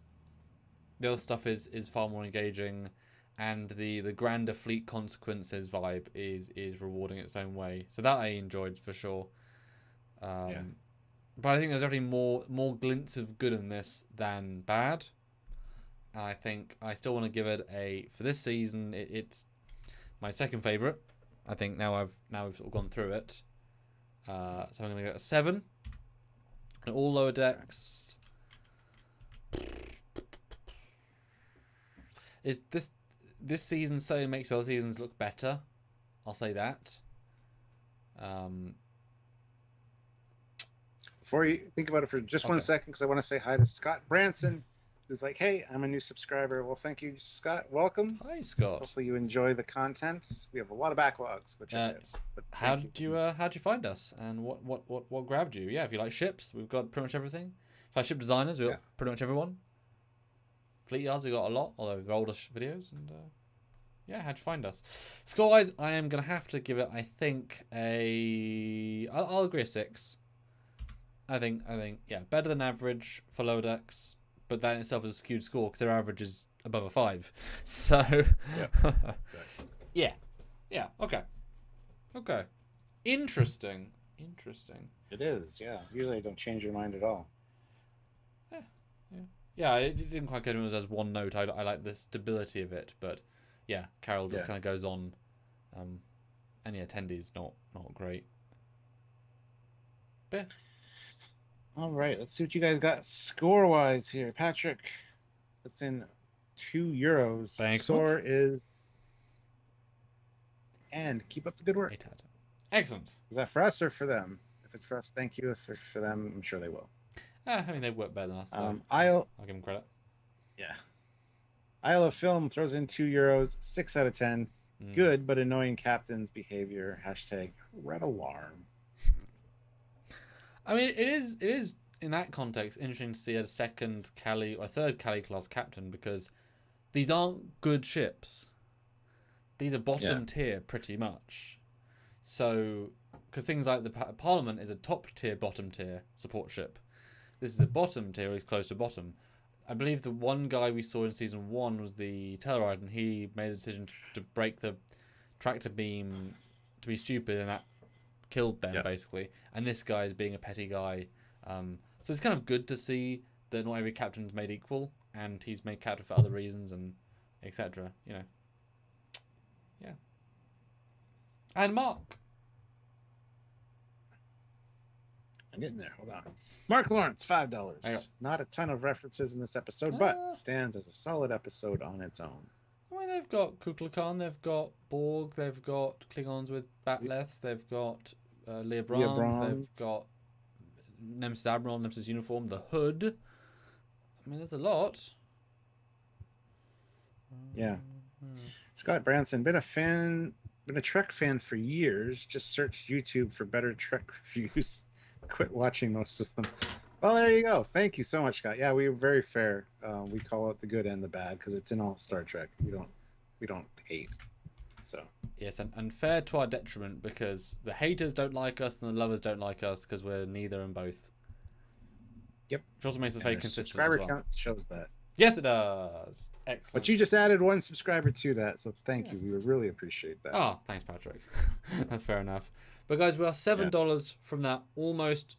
Speaker 2: the other stuff is far more engaging, and the grander fleet consequences vibe is rewarding in its own way. So that I enjoyed for sure. But I think there's definitely more glints of good in this than bad. And I think I still want to give it for this season. It's my second favorite. I think now we've sort of gone through it. So I'm gonna go a 7. And all lower decks. Is this season so makes other seasons look better? I'll say that.
Speaker 1: Before you think about it for just 1 second, because I want to say hi to Scott Branson, who's like, "Hey, I'm a new subscriber." Well, thank you, Scott. Welcome.
Speaker 2: Hi, Scott.
Speaker 1: Hopefully you enjoy the content. We have a lot of backlogs, which I have. But
Speaker 2: how'd you find us, and what grabbed you? Yeah, if you like ships, we've got pretty much everything. If I ship designers, we've got pretty much everyone. Trekyards, we got a lot, although they're older videos, and how'd you find us? Score-wise, I am gonna have to give it, I think, I'll agree a 6. I think, better than average for lower decks, but that in itself is a skewed score because their average is above a 5. So, okay, interesting.
Speaker 1: It is, yeah. Usually I don't change your mind at all.
Speaker 2: Yeah, it didn't quite get me as one note. I like the stability of it, but yeah, Carol just kind of goes on, and Tendy's not great. But yeah.
Speaker 1: All right, let's see what you guys got score-wise here. Patrick puts in €2.
Speaker 2: Thanks.
Speaker 1: Score is, and keep up the good work.
Speaker 2: Excellent.
Speaker 1: Is that for us or for them? If it's for us, thank you. If it's for them, I'm sure they will.
Speaker 2: I mean, they work better than us. So
Speaker 1: I'll
Speaker 2: give them credit.
Speaker 1: Yeah. Isle of Film throws in €2. 6 out of 10. Good but annoying captain's behavior. #red alarm.
Speaker 2: I mean, it is in that context interesting to see a second Cali or third Cali class captain, because these aren't good ships. These are bottom tier pretty much. So, because things like the Parliament is a top tier, bottom tier support ship. This is a bottom tier, or he's close to bottom. I believe the one guy we saw in season 1 was the Trekyard, and he made the decision to break the tractor beam to be stupid, and that killed them basically. And this guy is being a petty guy. So it's kind of good to see that not every captain's made equal, and he's made captain for other reasons, and etc. Yeah. And Mark.
Speaker 1: I'm getting there. Hold on. Mark Lawrence, $5. Not a ton of references in this episode, but stands as a solid episode on its own.
Speaker 2: I mean, they've got Kukulkan, they've got Borg, they've got Klingons with Batleths, they've got Leah Brahms, they've got Nemesis Admiral, Nemesis Uniform, the Hood. I mean, there's a lot.
Speaker 1: Yeah. Scott Branson, been a Trek fan for years. Just searched YouTube for better Trek reviews. Quit watching most of them. Well, there you go. Thank you so much, Scott. Yeah, we were very fair. We call it the good and the bad because it's in all Star Trek. We don't hate. So
Speaker 2: yes, and fair to our detriment, because the haters don't like us and the lovers don't like us because we're neither and both.
Speaker 1: Yep.
Speaker 2: Which also makes us very consistent.
Speaker 1: Subscriber
Speaker 2: as well.
Speaker 1: count shows that.
Speaker 2: Yes, it does. Excellent.
Speaker 1: But you just added 1 subscriber to that, so thank you. We would really appreciate that.
Speaker 2: Oh, thanks, Patrick. That's fair enough. But guys, we are $7 from that almost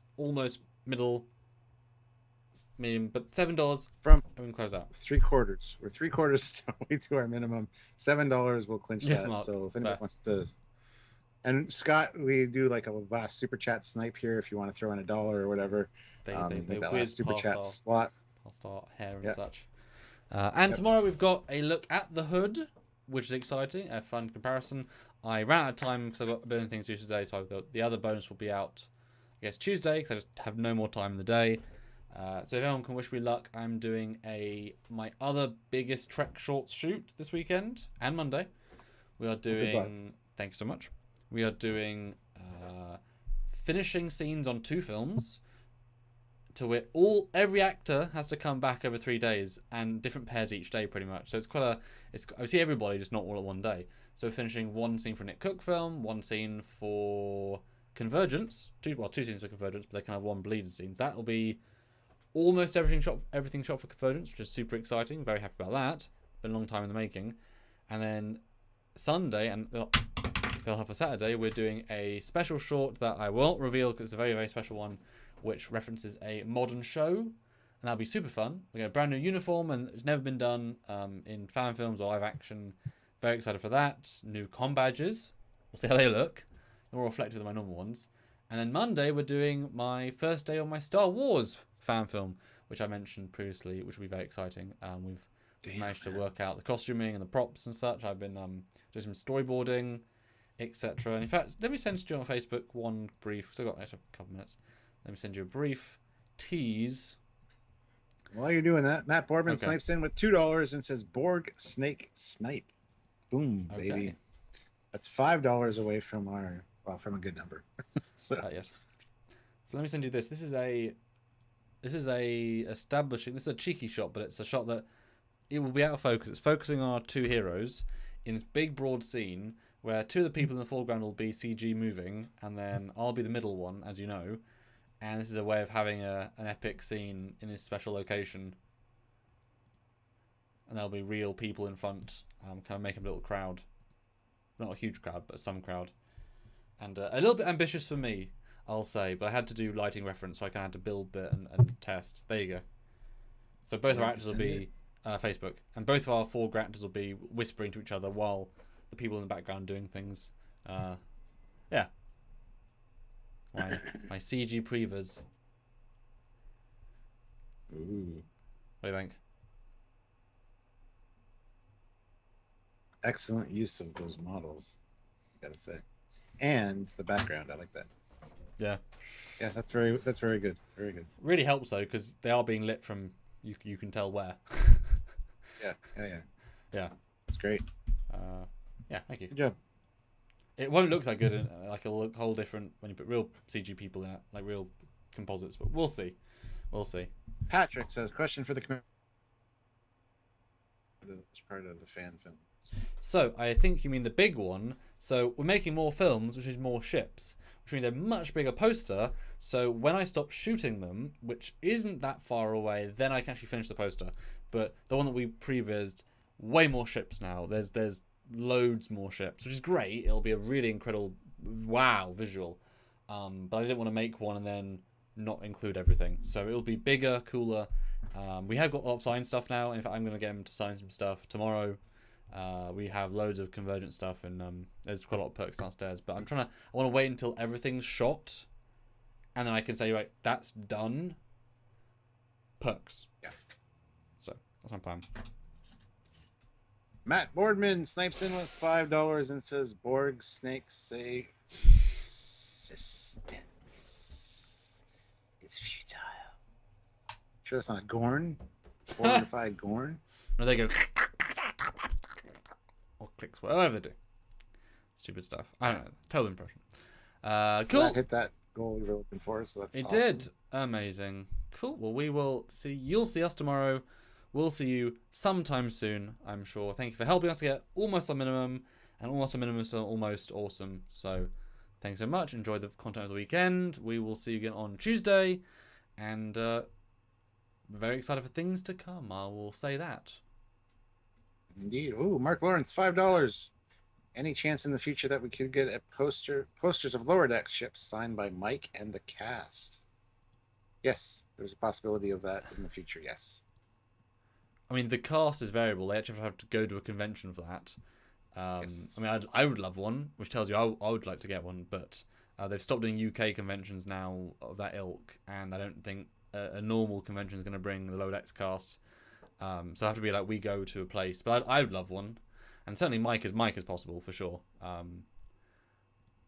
Speaker 2: middle medium, but $7
Speaker 1: from
Speaker 2: and we can close out.
Speaker 1: 3/4. We're 3/4 way to our minimum. $7 will clinch that.
Speaker 2: Mark,
Speaker 1: so if anyone wants to, and Scott, we do like a last super chat snipe here. If you want to throw in $1 or whatever,
Speaker 2: they
Speaker 1: that last super chat slot.
Speaker 2: I'll start hair and such. And tomorrow we've got a look at the Hood, which is exciting, a fun comparison. I ran out of time because I've got a billion things to do today, so the other bonus will be out, I guess, Tuesday, because I just have no more time in the day. So if anyone can wish me luck, I'm doing my other biggest Trek shorts shoot this weekend and Monday. We are doing... Thank you so much. We are doing finishing scenes on 2 films to wit, every actor has to come back over 3 days and different pairs each day, pretty much. So it's I see everybody, just not all at one day. So we're finishing one scene for a Nick Cook film, one scene for Convergence, two scenes for Convergence, but they can have one bleeded scene. That'll be almost everything shot for Convergence, which is super exciting. Very happy about that. Been a long time in the making. And then Sunday, and they'll have a Saturday, we're doing a special short that I won't reveal because it's a very, very special one, which references a modern show, and that'll be super fun. We got a brand new uniform, and it's never been done in fan films or live action. Very excited for that. New com badges. We'll see how they look. They're more reflective than my normal ones. And then Monday, we're doing my first day on my Star Wars fan film, which I mentioned previously, which will be very exciting. We've managed to work out the costuming and the props and such. I've been doing some storyboarding, etc. And in fact, let me send you on Facebook one brief, because I've got a couple minutes. Let me send you a brief tease.
Speaker 1: While you're doing that, Matt Boardman snipes in with $2 and says Borg Snake Snipe. Boom, baby. That's $5 away from from a good number. So
Speaker 2: yes. So let me send you this. This is a establishing. This is a cheeky shot, but it's a shot that it will be out of focus. It's focusing on our two heroes in this big broad scene where two of the people in the foreground will be CG moving, and then I'll be the middle one, as you know. And this is a way of having an epic scene in this special location. And there'll be real people in front, kind of make a little crowd. Not a huge crowd, but some crowd. And a little bit ambitious for me, I'll say, but I had to do lighting reference, so I kind of had to build bit and test. There you go. So both our actors will be Facebook, and both of our foreground actors will be whispering to each other while the people in the background doing things. Yeah. My CG prevers.
Speaker 1: Ooh.
Speaker 2: What do you think?
Speaker 1: Excellent use of those models, gotta say, and the background. I like that.
Speaker 2: Yeah.
Speaker 1: Yeah, that's very good. Very good.
Speaker 2: Really helps though, because they are being lit from you can tell where.
Speaker 1: Yeah. It's great.
Speaker 2: Yeah, thank you.
Speaker 1: Good job.
Speaker 2: It won't look that good, like it'll look whole different when you put real CG people in it, like real composites, but we'll see.
Speaker 1: Patrick says, question for the community. Which part of the fan film?
Speaker 2: So, I think you mean the big one. So, we're making more films, which is more ships, which means a much bigger poster. So, when I stop shooting them, which isn't that far away, then I can actually finish the poster. But the one that we prevised, way more ships now. There's loads more ships, which is great. It'll be a really incredible, wow, visual. But I didn't want to make one and then not include everything. So, it'll be bigger, cooler. We have got a lot of sign stuff now. In fact, I'm going to get him to sign some stuff tomorrow. We have loads of Convergent stuff, and there's quite a lot of perks downstairs. But I want to wait until everything's shot, and then I can say, right, that's done. Perks.
Speaker 1: Yeah.
Speaker 2: So that's my plan.
Speaker 1: Matt Boardman snipes in with $5 and says Borg Snake say resistance is futile. Sure, that's not Gorn. Fortified Gorn.
Speaker 2: No, they go or clicks, whatever they do. Stupid stuff. I don't know. Total impression.
Speaker 1: So
Speaker 2: cool.
Speaker 1: that hit that goal we were looking for, so that's
Speaker 2: It
Speaker 1: awesome.
Speaker 2: did. Amazing. Cool. Well, we will see. You'll see us tomorrow. We'll see you sometime soon, I'm sure. Thank you for helping us to get almost a minimum, and almost a minimum is still almost awesome. So, thanks so much. Enjoy the content of the weekend. We will see you again on Tuesday, and very excited for things to come. I will say that.
Speaker 1: Indeed. Ooh, Mark Lawrence, $5. Any chance in the future that we could get a posters of Lower Deck ships signed by Mike and the cast? Yes, there's a possibility of that in the future. Yes.
Speaker 2: I mean, the cast is variable. They actually have to go to a convention for that.
Speaker 1: Yes.
Speaker 2: I mean, I would love one, which tells you I would like to get one, but they've stopped doing UK conventions now of that ilk, and I don't think a normal convention is going to bring the Lower Decks cast. So I have to be like, we go to a place. But I would love one. And certainly Mike is possible, for sure.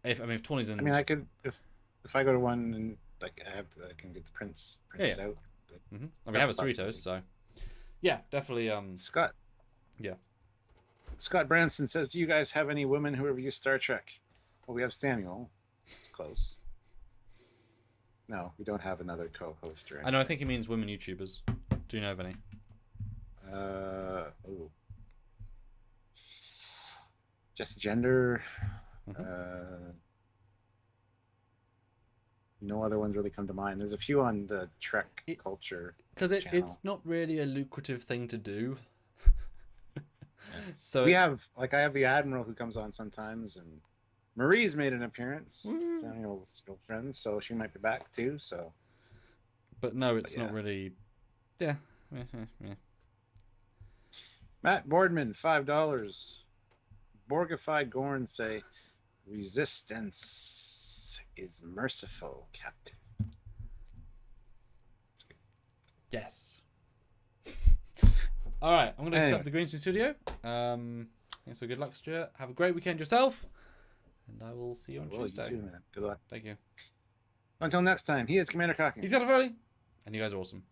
Speaker 2: If Tawny's in...
Speaker 1: I mean, I could... If I go to one and like I can get the prints printed out. But
Speaker 2: mm-hmm. We have a S3E3, so... Yeah, definitely...
Speaker 1: Scott.
Speaker 2: Yeah.
Speaker 1: Scott Branson says, do you guys have any women who review Star Trek? Well, we have Samuel. It's close. No, we don't have another co-host or
Speaker 2: I
Speaker 1: anything.
Speaker 2: know. I think he means women YouTubers. Do you know of any?
Speaker 1: Oh. Just gender. No other ones really come to mind. There's a few on the Trek culture
Speaker 2: because
Speaker 1: channel.
Speaker 2: it's not really a lucrative thing to do.
Speaker 1: Yeah.
Speaker 2: So
Speaker 1: we have, like, I have the Admiral who comes on sometimes, and Marie's made an appearance.
Speaker 2: Woo.
Speaker 1: Samuel's girlfriend, so she might be back too. So,
Speaker 2: but no, it's not really. Yeah.
Speaker 1: Matt Boardman, $5. Borgified Gorn say, "Resistance is merciful, Captain."
Speaker 2: Yes. All right, I'm going to set up the green screen studio. So good luck, Stuart. Have a great weekend yourself, and I will see you on Tuesday.
Speaker 1: You too, man. Good luck.
Speaker 2: Thank you.
Speaker 1: Until next time, he is Commander Cockins.
Speaker 2: He's got a Foley, and you guys are awesome.